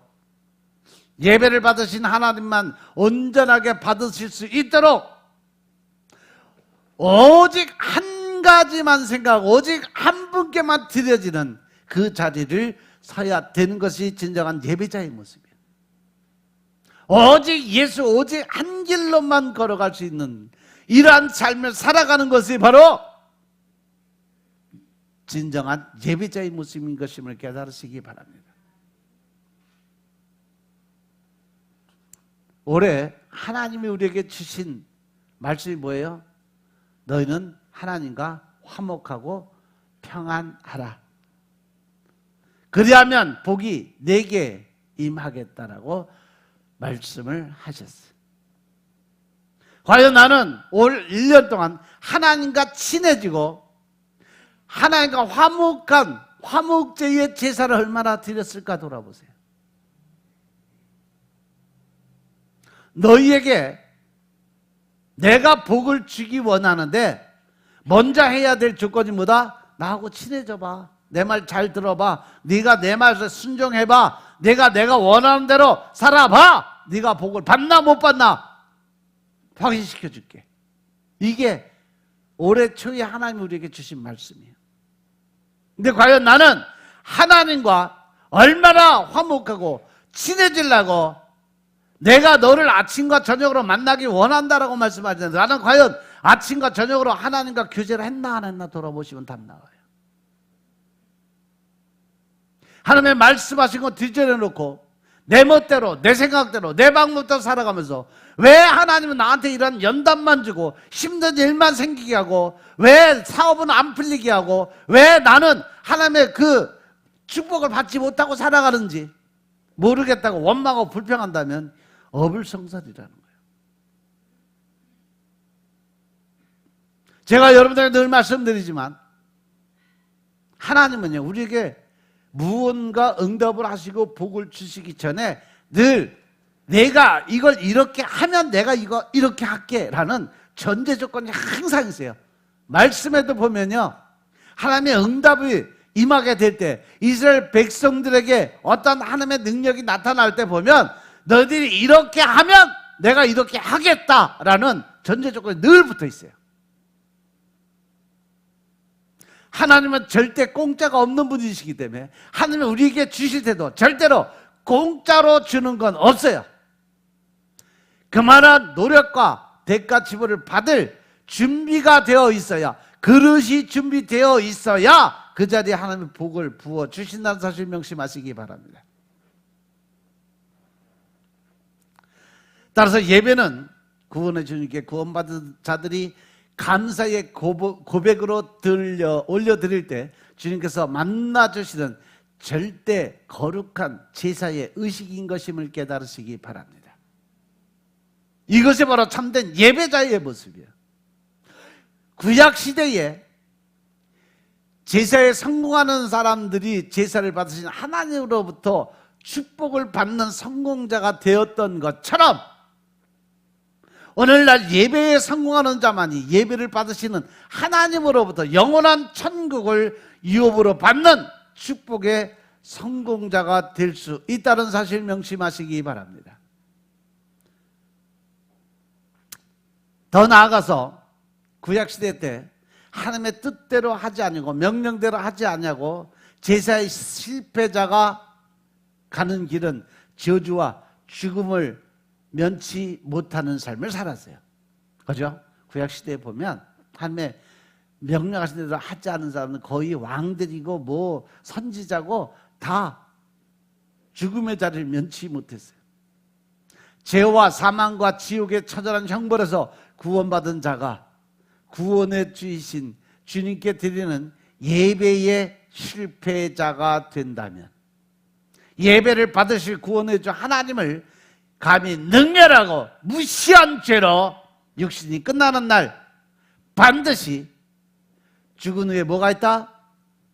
예배를 받으신 하나님만 온전하게 받으실 수 있도록 오직 한 가지만 생각하고 오직 한 분께만 드려지는 그 자리를 서야 되는 것이 진정한 예배자의 모습이에요. 오직 예수, 오직 한 길로만 걸어갈 수 있는 이러한 삶을 살아가는 것이 바로 진정한 예배자의 모습인 것임을 깨달으시기 바랍니다. 올해 하나님이 우리에게 주신 말씀이 뭐예요? 너희는 하나님과 화목하고 평안하라. 그리하면 복이 내게 임하겠다라고 말씀을 하셨어요. 과연 나는 올 1년 동안 하나님과 친해지고 하나님과 화목한 화목제의 제사를 얼마나 드렸을까 돌아보세요. 너희에게 내가 복을 주기 원하는데 먼저 해야 될 조건이 뭐다? 나하고 친해져 봐. 내 말 잘 들어봐. 네가 내 말에 순종해봐. 내가 원하는 대로 살아봐. 네가 복을 받나 못 받나 확인시켜 줄게. 이게 올해 초에 하나님이 우리에게 주신 말씀이에요. 근데 과연 나는 하나님과 얼마나 화목하고 친해지려고 내가 너를 아침과 저녁으로 만나기 원한다라고 말씀하시는데 나는 과연 아침과 저녁으로 하나님과 교제를 했나 안 했나 돌아보시면 답 나와요. 하나님의 말씀하신 거 뒤져내 놓고 내 멋대로 내 생각대로 내 방법대로 살아가면서 왜 하나님은 나한테 이런 연단만 주고 힘든 일만 생기게 하고 왜 사업은 안 풀리게 하고 왜 나는 하나님의 그 축복을 받지 못하고 살아가는지 모르겠다고 원망하고 불평한다면 어불성설이라는 거예요. 제가 여러분들에게 늘 말씀드리지만 하나님은요 우리에게 무언가 응답을 하시고 복을 주시기 전에 늘 내가 이걸 이렇게 하면 내가 이거 이렇게 할게 라는 전제 조건이 항상 있어요. 말씀에도 보면요 하나님의 응답이 임하게 될 때 이스라엘 백성들에게 어떤 하나님의 능력이 나타날 때 보면 너희들이 이렇게 하면 내가 이렇게 하겠다라는 전제 조건이 늘 붙어 있어요. 하나님은 절대 공짜가 없는 분이시기 때문에 하나님은 우리에게 주실 때도 절대로 공짜로 주는 건 없어요. 그만한 노력과 대가 지불을 받을 준비가 되어 있어야 그릇이 준비되어 있어야 그 자리에 하나님의 복을 부어 주신다는 사실 명심하시기 바랍니다. 따라서 예배는 구원의 주님께 구원받은 자들이 감사의 고백으로 올려드릴 때 주님께서 만나주시는 절대 거룩한 제사의 의식인 것임을 깨달으시기 바랍니다. 이것이 바로 참된 예배자의 모습이에요. 구약시대에 제사에 성공하는 사람들이 제사를 받으신 하나님으로부터 축복을 받는 성공자가 되었던 것처럼 오늘날 예배에 성공하는 자만이 예배를 받으시는 하나님으로부터 영원한 천국을 유업으로 받는 축복의 성공자가 될 수 있다는 사실 명심하시기 바랍니다. 더 나아가서 구약시대 때 하나님의 뜻대로 하지 아니고 명령대로 하지 아니하고 제사의 실패자가 가는 길은 저주와 죽음을 면치 못하는 삶을 살았어요. 그죠? 구약시대에 보면 하나님의 명령하신 대로 하지 않은 사람은 거의 왕들이고 뭐 선지자고 다 죽음의 자리를 면치 못했어요. 죄와 사망과 지옥의 처절한 형벌에서 구원받은 자가 구원의 주이신 주님께 드리는 예배의 실패자가 된다면 예배를 받으실 구원의 주 하나님을 감히 능멸하고 무시한 죄로 육신이 끝나는 날 반드시 죽은 후에 뭐가 있다?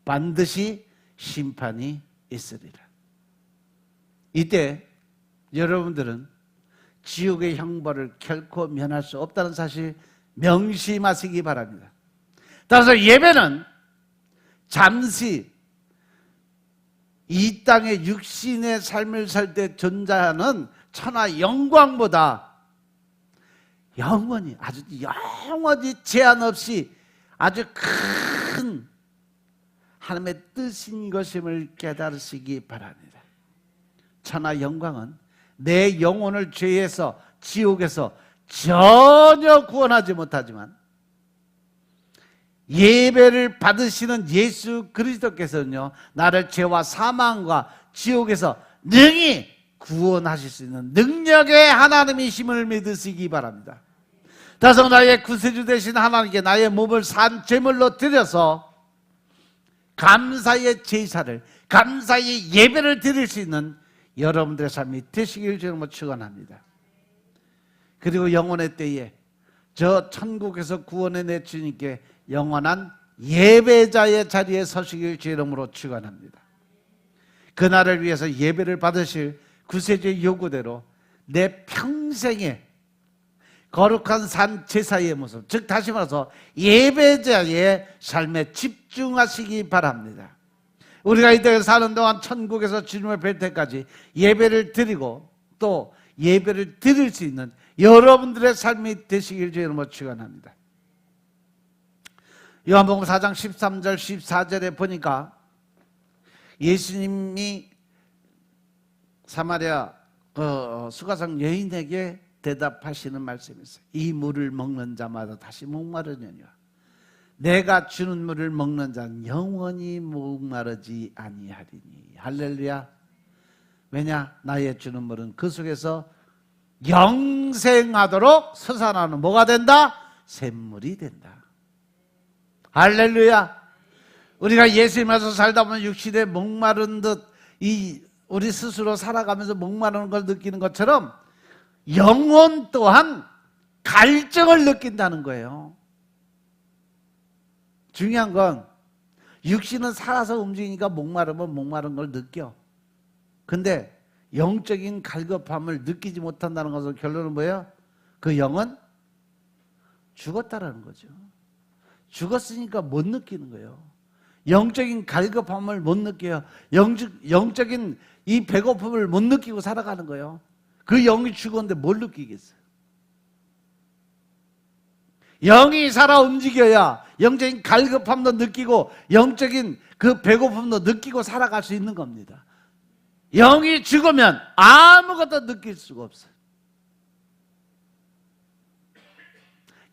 반드시 심판이 있으리라. 이때 여러분들은 지옥의 형벌을 결코 면할 수 없다는 사실 명심하시기 바랍니다. 따라서 예배는 잠시 이 땅의 육신의 삶을 살 때 존재하는 천하 영광보다 영원히, 아주 영원히 제한 없이 아주 큰 하나님의 뜻인 것임을 깨달으시기 바랍니다. 천하 영광은 내 영혼을 죄에서, 지옥에서 전혀 구원하지 못하지만 예배를 받으시는 예수 그리스도께서는요, 나를 죄와 사망과 지옥에서 능히 구원하실 수 있는 능력의 하나님이심을 믿으시기 바랍니다. 다소 나의 구세주 되신 하나님께 나의 몸을 산 제물로 드려서 감사의 제사를, 감사의 예배를 드릴 수 있는 여러분들의 삶이 되시길 주님으로 축원합니다. 그리고 영원의 때에 저 천국에서 구원의 내 주님께 영원한 예배자의 자리에 서시길 주 이름으로 축원합니다. 그날을 위해서 예배를 받으실 구세주의 요구대로 내 평생에 거룩한 산 제사의 모습, 즉 다시 말해서 예배자의 삶에 집중하시기 바랍니다. 우리가 이 땅에 사는 동안 천국에서 주님을 뵐 때까지 예배를 드리고 또 예배를 드릴 수 있는 여러분들의 삶이 되시길 주 이름으로 축원합니다. 요한복음 4장 13절 14절에 보니까 예수님이 사마리아 수가성 여인에게 대답하시는 말씀이 있어요. 이 물을 먹는 자마다 다시 목마르느니라. 내가 주는 물을 먹는 자는 영원히 목마르지 아니하리니. 할렐루야. 왜냐? 나의 주는 물은 그 속에서 영생하도록 솟아나는 뭐가 된다? 샘물이 된다. 할렐루야. 우리가 예수님께서 살다 보면 육신에 목마른 듯 우리 스스로 살아가면서 목마르는 걸 느끼는 것처럼 영혼 또한 갈증을 느낀다는 거예요. 중요한 건 육신은 살아서 움직이니까 목마르면 목마른 걸 느껴. 근데 영적인 갈급함을 느끼지 못한다는 것은 결론은 뭐예요? 그 영은 죽었다라는 거죠. 죽었으니까 못 느끼는 거예요. 영적인 갈급함을 못 느껴요. 영적인 이 배고픔을 못 느끼고 살아가는 거예요. 그 영이 죽었는데 뭘 느끼겠어요? 영이 살아 움직여야 영적인 갈급함도 느끼고 영적인 그 배고픔도 느끼고 살아갈 수 있는 겁니다. 영이 죽으면 아무것도 느낄 수가 없어요.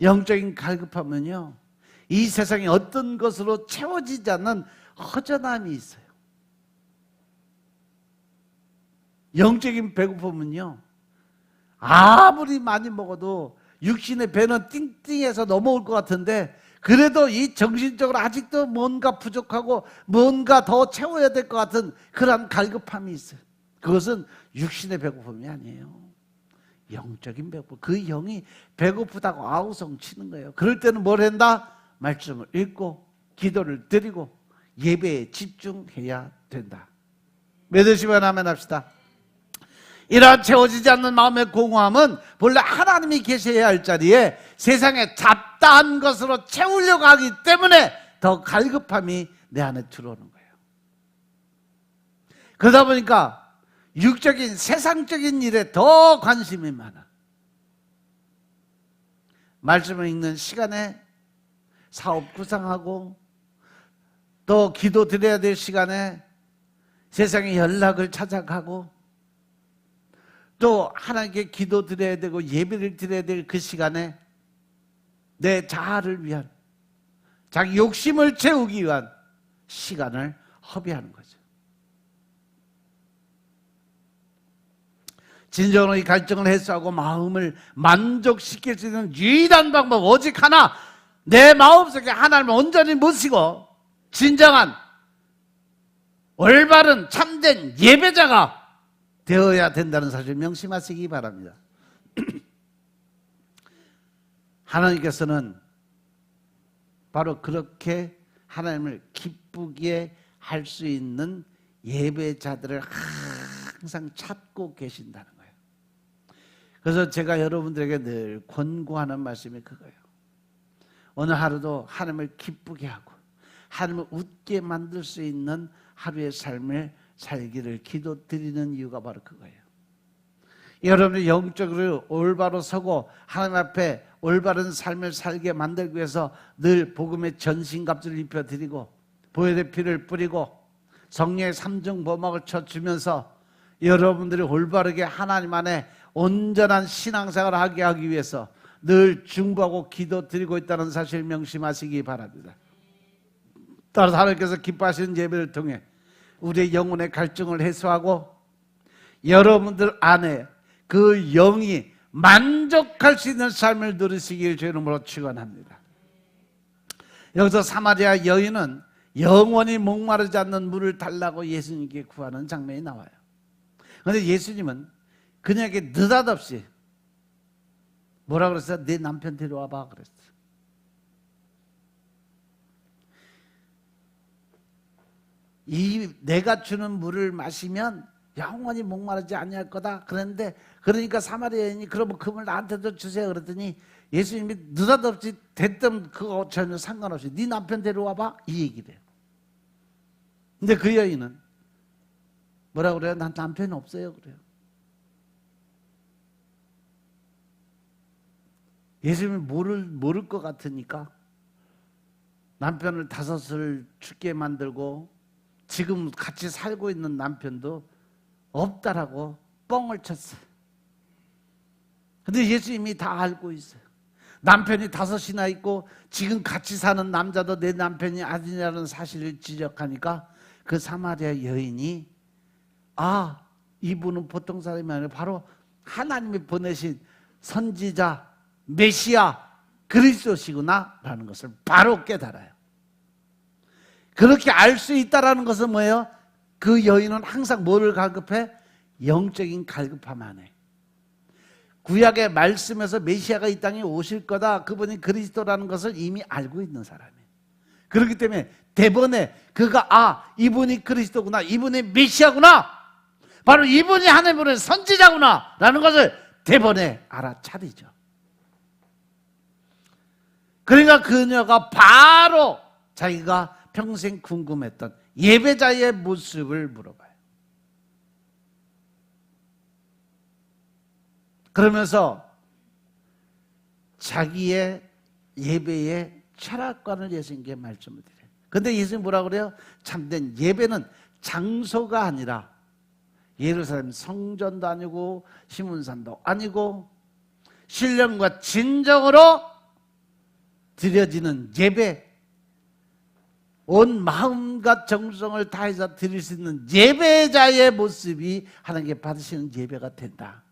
영적인 갈급함은요, 이 세상에 어떤 것으로 채워지지 않는 허전함이 있어요. 영적인 배고픔은요, 아무리 많이 먹어도 육신의 배는 띵띵해서 넘어올 것 같은데 그래도 이 정신적으로 아직도 뭔가 부족하고 뭔가 더 채워야 될 것 같은 그런 갈급함이 있어요. 그것은 육신의 배고픔이 아니에요. 영적인 배고픔. 그 영이 배고프다고 아우성 치는 거예요. 그럴 때는 뭘 한다? 말씀을 읽고 기도를 드리고 예배에 집중해야 된다. 믿으시면 아멘 합시다. 이러한 채워지지 않는 마음의 공허함은 본래 하나님이 계셔야 할 자리에 세상에 잡다한 것으로 채우려고 하기 때문에 더 갈급함이 내 안에 들어오는 거예요. 그러다 보니까 육적인 세상적인 일에 더 관심이 많아. 말씀을 읽는 시간에 사업 구상하고 또 기도 드려야 될 시간에 세상의 연락을 찾아가고 또 하나님께 기도 드려야 되고 예배를 드려야 될 그 시간에 내 자아를 위한 자기 욕심을 채우기 위한 시간을 허비하는 거죠. 진정으로 이 갈증을 해소하고 마음을 만족시킬 수 있는 유일한 방법 오직 하나, 내 마음속에 하나님을 온전히 모시고 진정한 올바른 참된 예배자가 되어야 된다는 사실 명심하시기 바랍니다. 하나님께서는 바로 그렇게 하나님을 기쁘게 할 수 있는 예배자들을 항상 찾고 계신다는 거예요. 그래서 제가 여러분들에게 늘 권고하는 말씀이 그거예요. 오늘 하루도 하나님을 기쁘게 하고 하나님을 웃게 만들 수 있는 하루의 삶을 살기를 기도드리는 이유가 바로 그거예요. 여러분이 영적으로 올바로 서고 하나님 앞에 올바른 삶을 살게 만들기 위해서 늘 복음의 전신갑주를 입혀드리고 보혈의 피를 뿌리고 성령의 삼중 보막을 쳐주면서 여러분들이 올바르게 하나님 안에 온전한 신앙생활을 하게 하기 위해서 늘 중보하고 기도드리고 있다는 사실 명심하시기 바랍니다. 따라서 하나님께서 기뻐하시는 예배를 통해 우리의 영혼의 갈증을 해소하고 여러분들 안에 그 영이 만족할 수 있는 삶을 누리시길 주의 이름으로 축원합니다. 여기서 사마리아 여인은 영원히 목마르지 않는 물을 달라고 예수님께 구하는 장면이 나와요. 그런데 예수님은 그녀에게 느닷없이 뭐라 그랬어요? 내 남편 데려와봐 그랬어요. 이 내가 주는 물을 마시면 영원히 목마르지 아니할 거다 그랬는데, 그러니까 사마리아 여인이 그러면 그 물 나한테도 주세요 그랬더니 예수님이 느닷없이 됐든 그거 전혀 상관없이 네 남편 데려와봐 이 얘기를 해요. 근데 그 여인은 뭐라 그래요? 난 남편이 없어요 그래요. 예수님이 모를 것 같으니까 남편을 5을 죽게 만들고 지금 같이 살고 있는 남편도 없다라고 뻥을 쳤어요. 근데 예수님이 다 알고 있어요. 남편이 5이나 있고 지금 같이 사는 남자도 내 남편이 아니냐는 사실을 지적하니까 그 사마리아 여인이 이분은 보통 사람이 아니라 바로 하나님이 보내신 선지자 메시아 그리스도시구나 라는 것을 바로 깨달아요. 그렇게 알 수 있다는 것은 뭐예요? 그 여인은 항상 뭐를 갈급해? 영적인 갈급함만 해. 구약의 말씀에서 메시아가 이 땅에 오실 거다, 그분이 그리스도라는 것을 이미 알고 있는 사람이에요. 그렇기 때문에 대번에 그가 이분이 그리스도구나, 이분이 메시아구나, 바로 이분이 하나님의 선지자구나 라는 것을 대번에 알아차리죠. 그러니까 그녀가 바로 자기가 평생 궁금했던 예배자의 모습을 물어봐요. 그러면서 자기의 예배의 철학관을 예수님께 말씀을 드려요. 근데 예수님 뭐라고 그래요? 참된 예배는 장소가 아니라 예루살렘 성전도 아니고 시문산도 아니고 신령과 진정으로 드려지는 예배, 온 마음과 정성을 다해서 드릴 수 있는 예배자의 모습이 하나님께 받으시는 예배가 된다.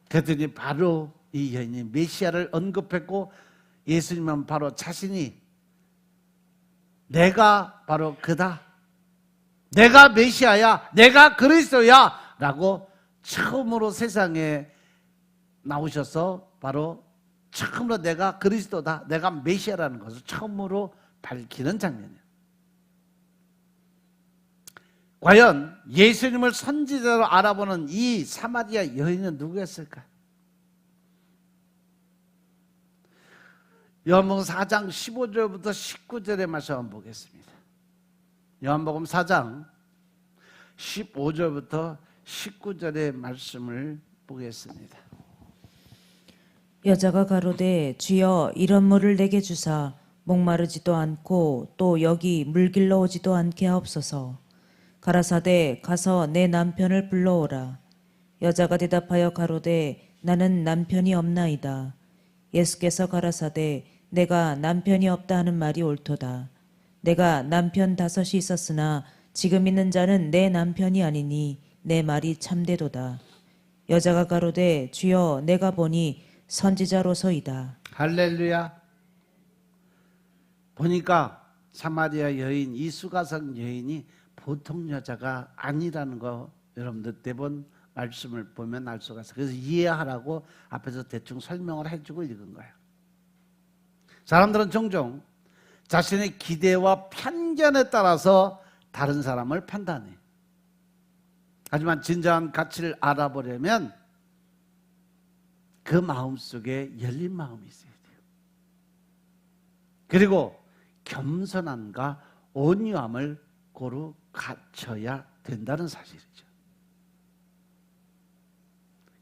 그랬더니 바로 이 여인이 메시아를 언급했고 예수님은 바로 자신이 내가 바로 그다, 내가 메시아야, 내가 그리스도야 라고 처음으로 세상에 나오셔서 바로 처음으로 내가 그리스도다, 내가 메시아라는 것을 처음으로 밝히는 장면이에요. 과연 예수님을 선지자로 알아보는 이 사마리아 여인은 누구였을까? 요한복음 4장 15절부터 19절의 말씀 한번 보겠습니다. 요한복음 4장 15절부터 19절의 말씀을 보겠습니다. 여자가 가로되 주여 이런 물을 내게 주사 목마르지도 않고 또 여기 물 길러 오지도 않게 하옵소서. 가라사대 가서 내 남편을 불러오라. 여자가 대답하여 가로되 나는 남편이 없나이다. 예수께서 가라사대 내가 남편이 없다 하는 말이 옳도다. 내가 남편 5이 있었으나 지금 있는 자는 내 남편이 아니니 내 말이 참되도다. 여자가 가로되 주여 내가 보니 선지자로서이다. 할렐루야. 보니까 사마리아 여인, 이 수가성 여인이 보통 여자가 아니라는 거 여러분들 대본 말씀을 보면 알 수가 있어요. 그래서 이해하라고 앞에서 대충 설명을 해주고 읽은 거예요. 사람들은 종종 자신의 기대와 편견에 따라서 다른 사람을 판단해. 하지만 진정한 가치를 알아보려면 그 마음속에 열린 마음이 있어야 돼요. 그리고 겸손함과 온유함을 고루 갖춰야 된다는 사실이죠.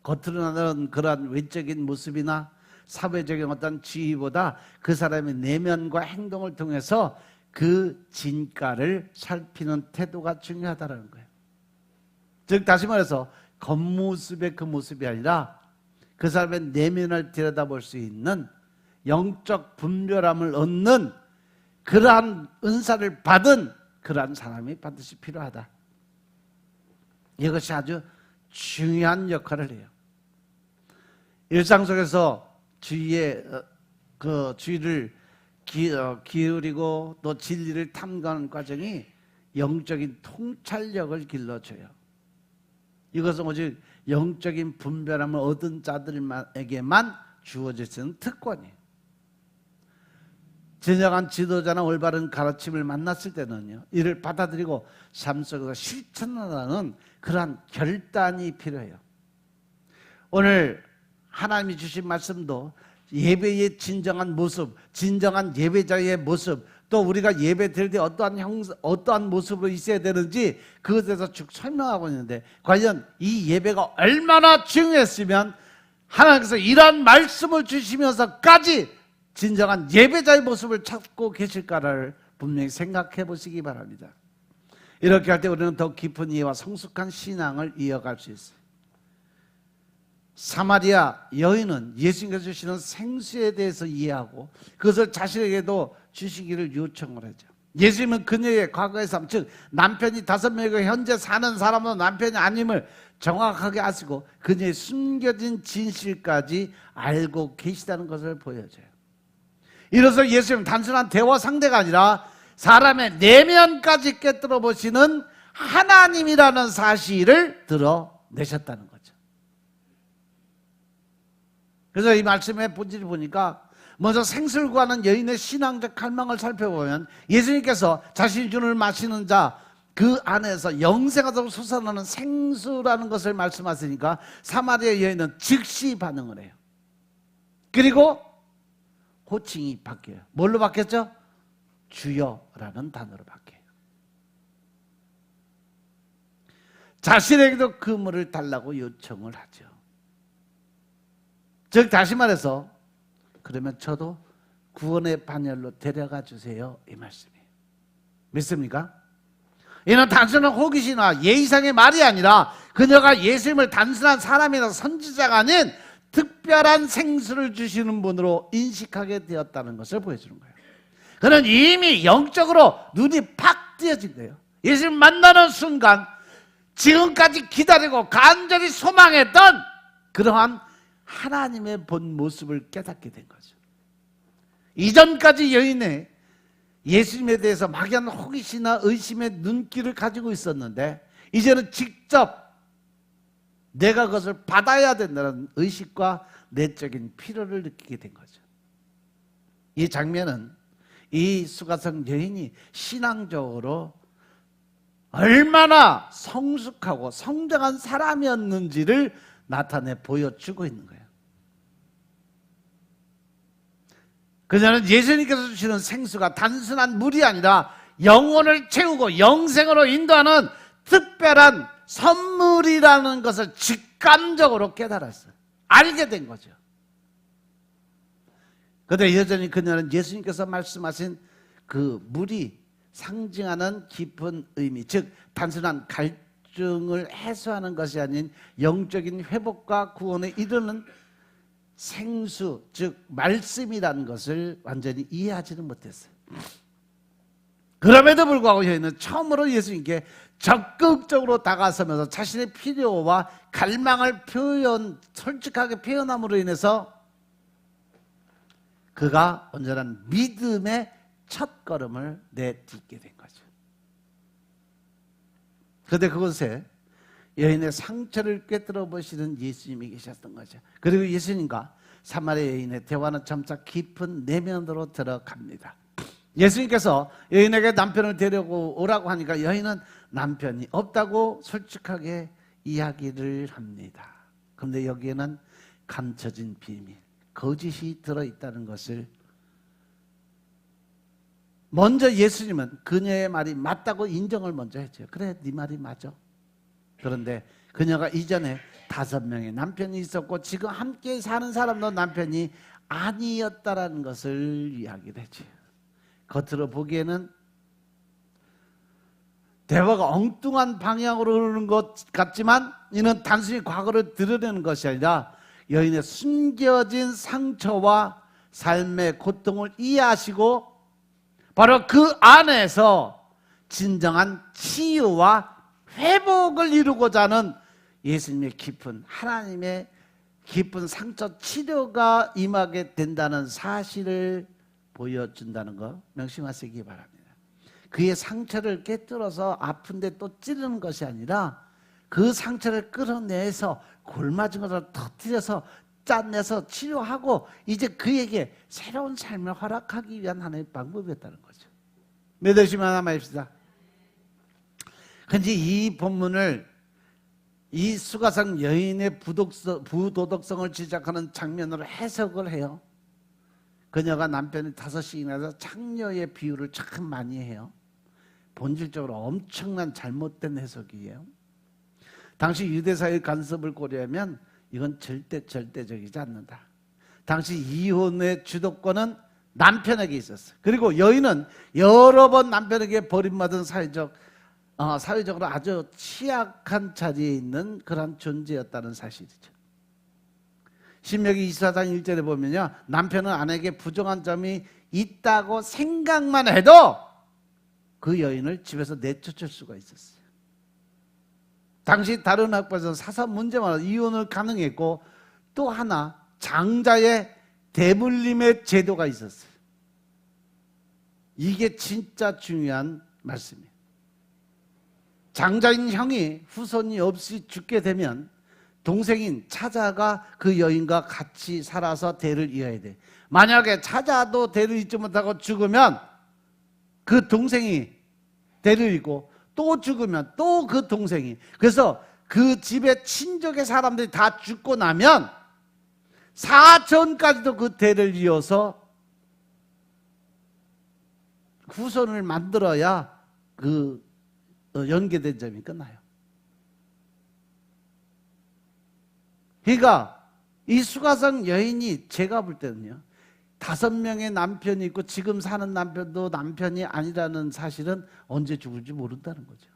겉으로 나타나는 그러한 외적인 모습이나 사회적인 어떤 지위보다 그 사람의 내면과 행동을 통해서 그 진가를 살피는 태도가 중요하다는 거예요. 즉 다시 말해서 겉모습의 그 모습이 아니라 그 사람의 내면을 들여다볼 수 있는 영적 분별함을 얻는 그러한 은사를 받은 그러한 사람이 반드시 필요하다. 이것이 아주 중요한 역할을 해요. 일상 속에서 주의를 기울이고 또 진리를 탐구하는 과정이 영적인 통찰력을 길러줘요. 이것은 오직 영적인 분별함을 얻은 자들에게만 주어질 수 있는 특권이에요. 진정한 지도자나 올바른 가르침을 만났을 때는요, 이를 받아들이고 삶 속에서 실천하는 그러한 결단이 필요해요. 오늘 하나님이 주신 말씀도 예배의 진정한 모습, 진정한 예배자의 모습, 또 우리가 예배 드릴 때 어떠한 모습으로 있어야 되는지 그것에 대해서 쭉 설명하고 있는데, 과연 이 예배가 얼마나 중요했으면 하나님께서 이러한 말씀을 주시면서까지 진정한 예배자의 모습을 찾고 계실까를 분명히 생각해 보시기 바랍니다. 이렇게 할 때 우리는 더 깊은 이해와 성숙한 신앙을 이어갈 수 있어요. 사마리아 여인은 예수님께서 주시는 생수에 대해서 이해하고 그것을 자신에게도 주시기를 요청을 하죠. 예수님은 그녀의 과거의 삶, 즉 남편이 5명이고 현재 사는 사람은 남편이 아님을 정확하게 아시고 그녀의 숨겨진 진실까지 알고 계시다는 것을 보여줘요. 이로써 예수님은 단순한 대화 상대가 아니라 사람의 내면까지 꿰뚫어 보시는 하나님이라는 사실을 드러내셨다는 거죠. 그래서 이 말씀의 본질을 보니까 먼저 생수를 구하는 여인의 신앙적 갈망을 살펴보면 예수님께서 자신이 주는 마시는 자 그 안에서 영생하도록 솟아나는 생수라는 것을 말씀하시니까 사마리아 여인은 즉시 반응을 해요. 그리고 호칭이 바뀌어요. 뭘로 바뀌었죠? 주여라는 단어로 바뀌어요. 자신에게도 그 물을 달라고 요청을 하죠. 즉 다시 말해서 그러면 저도 구원의 반열로 데려가 주세요, 이 말씀이에요. 믿습니까? 이는 단순한 호기심이나 예의상의 말이 아니라 그녀가 예수님을 단순한 사람이나 선지자가 아닌 특별한 생수를 주시는 분으로 인식하게 되었다는 것을 보여주는 거예요. 그는 이미 영적으로 눈이 팍 뜨여진 거예요. 예수님 만나는 순간 지금까지 기다리고 간절히 소망했던 그러한 하나님의 본 모습을 깨닫게 된 거죠. 이전까지 여인의 예수님에 대해서 막연한 호기심이나 의심의 눈길을 가지고 있었는데 이제는 직접 내가 그것을 받아야 된다는 의식과 내적인 필요를 느끼게 된 거죠. 이 장면은 이 수가성 여인이 신앙적으로 얼마나 성숙하고 성장한 사람이었는지를 나타내 보여주고 있는 거예요. 그녀는 예수님께서 주시는 생수가 단순한 물이 아니라 영혼을 채우고 영생으로 인도하는 특별한 선물이라는 것을 직감적으로 깨달았어요. 알게 된 거죠. 그런데 여전히 그녀는 예수님께서 말씀하신 그 물이 상징하는 깊은 의미, 즉 단순한 갈증을 해소하는 것이 아닌 영적인 회복과 구원에 이르는 생수, 즉 말씀이라는 것을 완전히 이해하지는 못했어요. 그럼에도 불구하고 여인은 처음으로 예수님께 적극적으로 다가서면서 자신의 필요와 갈망을 솔직하게 표현함으로 인해서 그가 온전한 믿음의 첫걸음을 내딛게 된 거죠. 그런데 그곳에 여인의 상처를 꿰뚫어 보시는 예수님이 계셨던 거죠. 그리고 예수님과 사마리아 여인의 대화는 점차 깊은 내면으로 들어갑니다. 예수님께서 여인에게 남편을 데리고 오라고 하니까 여인은 남편이 없다고 솔직하게 이야기를 합니다. 그런데 여기에는 감춰진 비밀, 거짓이 들어있다는 것을 먼저 예수님은 그녀의 말이 맞다고 인정을 먼저 했죠. 그래, 네 말이 맞아. 그런데 그녀가 이전에 5명의 남편이 있었고 지금 함께 사는 사람도 남편이 아니었다라는 것을 이야기를 했지. 겉으로 보기에는 대화가 엉뚱한 방향으로 흐르는 것 같지만 이는 단순히 과거를 드러내는 것이 아니라 여인의 숨겨진 상처와 삶의 고통을 이해하시고 바로 그 안에서 진정한 치유와 회복을 이루고자 하는 예수님의 깊은 하나님의 깊은 상처 치료가 임하게 된다는 사실을 보여준다는 거 명심하시기 바랍니다. 그의 상처를 깨뜨려서 아픈데 또 찌르는 것이 아니라 그 상처를 끌어내서 골맞은 것을 터뜨려서 짜내서 치료하고 이제 그에게 새로운 삶을 허락하기 위한 하나님의 방법이었다는 거죠. 믿으시면 하나 말입시다. 근데 이 본문을 이 수가성 여인의 부도덕성을 지적하는 장면으로 해석을 해요. 그녀가 남편이 5씩이나 해서 창녀의 비유를 참 많이 해요. 본질적으로 엄청난 잘못된 해석이에요. 당시 유대사의 간섭을 고려하면 이건 절대적이지 않는다. 당시 이혼의 주도권은 남편에게 있었어요. 그리고 여인은 여러 번 남편에게 버림받은 사회적으로 아주 취약한 자리에 있는 그런 존재였다는 사실이죠. 신명기 24장 1절에 보면요, 남편은 아내에게 부정한 점이 있다고 생각만 해도 그 여인을 집에서 내쫓을 수가 있었어요. 당시 다른 학파에서는 사사 문제만 이혼을 가능했고 또 하나 장자의 대물림의 제도가 있었어요. 이게 진짜 중요한 말씀이에요. 장자인 형이 후손이 없이 죽게 되면 동생인 차자가 그 여인과 같이 살아서 대를 이어야 돼. 만약에 차자도 대를 잇지 못하고 죽으면 그 동생이 대를 잇고 또 죽으면 또 그 동생이, 그래서 그 집의 친족의 사람들이 다 죽고 나면 사촌까지도 그 대를 이어서 후손을 만들어야 그 연계된 점이 끝나요. 그러니까 이 수가성 여인이 제가 볼 때는요, 5명의 남편이 있고 지금 사는 남편도 남편이 아니라는 사실은 언제 죽을지 모른다는 거죠.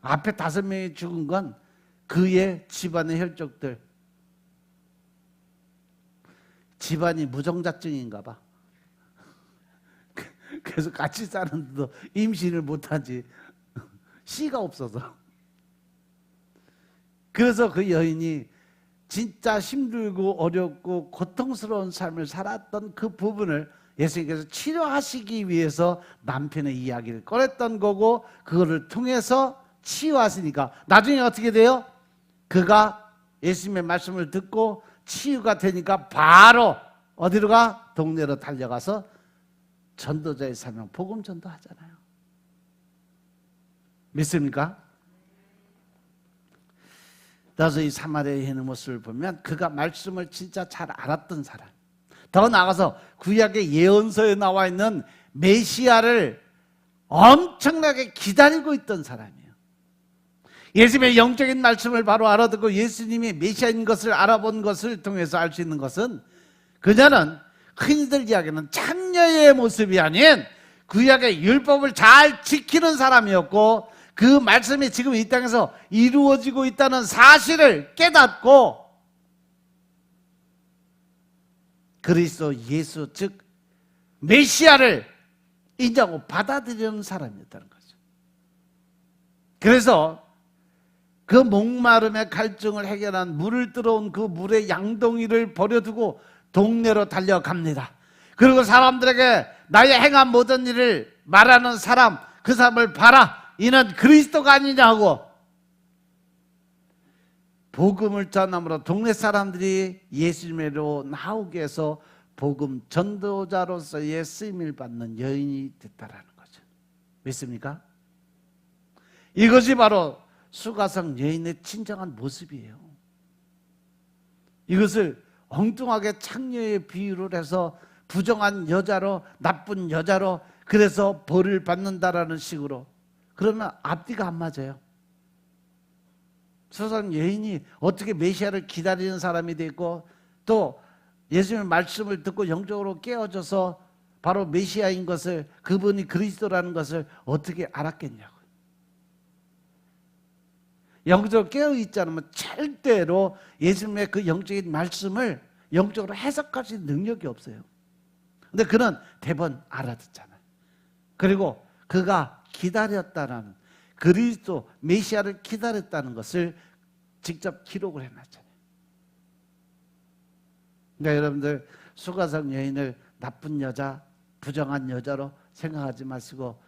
앞에 5명이 죽은 건 그의 집안의 혈족들, 집안이 무정자증인가 봐. 그래서 같이 사는데도 임신을 못하지. 씨가 없어서. 그래서 그 여인이 진짜 힘들고 어렵고 고통스러운 삶을 살았던 그 부분을 예수님께서 치료하시기 위해서 남편의 이야기를 꺼냈던 거고, 그거를 통해서 치유하시니까 나중에 어떻게 돼요? 그가 예수님의 말씀을 듣고 치유가 되니까 바로 어디로 가? 동네로 달려가서 전도자의 사명, 복음 전도하잖아요. 믿습니까? 따라서 이 사마리아 여인의 모습을 보면 그가 말씀을 진짜 잘 알았던 사람, 더 나아가서 구약의 예언서에 나와 있는 메시아를 엄청나게 기다리고 있던 사람이에요. 예수님의 영적인 말씀을 바로 알아듣고 예수님이 메시아인 것을 알아본 것을 통해서 알 수 있는 것은, 그녀는 흔히들 이야기하는 창녀의 모습이 아닌 구약의 율법을 잘 지키는 사람이었고, 그 말씀이 지금 이 땅에서 이루어지고 있다는 사실을 깨닫고 그리스도 예수, 즉 메시아를 인정하고 받아들이는 사람이었다는 거죠. 그래서 그 목마름의 갈증을 해결한 물을 들어온 그 물의 양동이를 버려두고 동네로 달려갑니다. 그리고 사람들에게 나의 행한 모든 일을 말하는 사람, 그 사람을 봐라, 이는 그리스도가 아니냐고 복음을 전함으로 동네 사람들이 예수님으로 나오게 해서 복음 전도자로서의 쓰임을 받는 여인이 됐다라는 거죠. 믿습니까? 이것이 바로 수가성 여인의 진정한 모습이에요. 이것을 엉뚱하게 창녀의 비유를 해서 부정한 여자로, 나쁜 여자로, 그래서 벌을 받는다라는 식으로, 그러면 앞뒤가 안 맞아요. 수상 여인이 어떻게 메시아를 기다리는 사람이 되고 또 예수님의 말씀을 듣고 영적으로 깨어져서 바로 메시아인 것을, 그분이 그리스도라는 것을 어떻게 알았겠냐고. 영적으로 깨어있지 않으면 절대로 예수님의 그 영적인 말씀을 영적으로 해석할 수 있는 능력이 없어요. 근데 그는 대번 알아듣잖아요. 그리고 그가 기다렸다라는, 그리스도 메시아를 기다렸다는 것을 직접 기록을 해놨잖아요. 그러니까 여러분들 수가성 여인을 나쁜 여자, 부정한 여자로 생각하지 마시고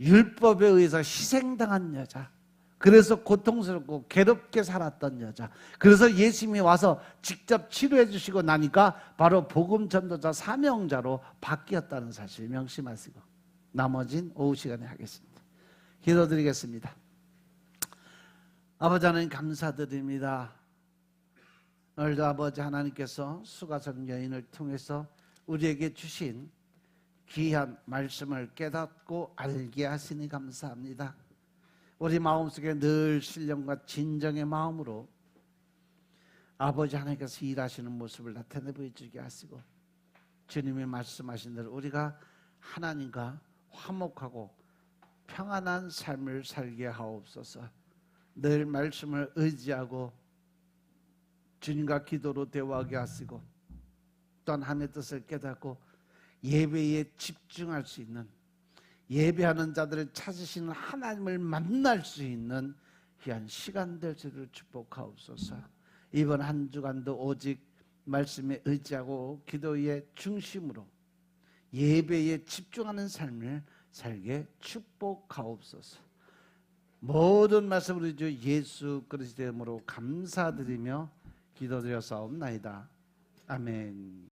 율법에 의해서 희생당한 여자, 그래서 고통스럽고 괴롭게 살았던 여자, 그래서 예수님이 와서 직접 치료해 주시고 나니까 바로 복음 전도자 사명자로 바뀌었다는 사실 명심하시고 나머진 오후 시간에 하겠습니다. 기도드리겠습니다. 아버지 하나님 감사드립니다. 오늘도 아버지 하나님께서 수가성 여인을 통해서 우리에게 주신 귀한 말씀을 깨닫고 알게 하시니 감사합니다. 우리 마음속에 늘 신령과 진정의 마음으로 아버지 하나님께서 일하시는 모습을 나타내 보여주게 하시고, 주님이 말씀하신 대로 우리가 하나님과 화목하고 평안한 삶을 살게 하옵소서. 늘 말씀을 의지하고 주님과 기도로 대화하게 하시고, 또한 하나님의 뜻을 깨닫고 예배에 집중할 수 있는, 예배하는 자들을 찾으시는 하나님을 만날 수 있는 귀한 시간 될 줄을 축복하옵소서. 이번 한 주간도 오직 말씀에 의지하고 기도의 중심으로 예배에 집중하는 삶을 살게 축복하옵소서. 모든 말씀 우리 주 예수 그리스도의 이름으로 감사드리며 기도드렸사옵나이다. 아멘.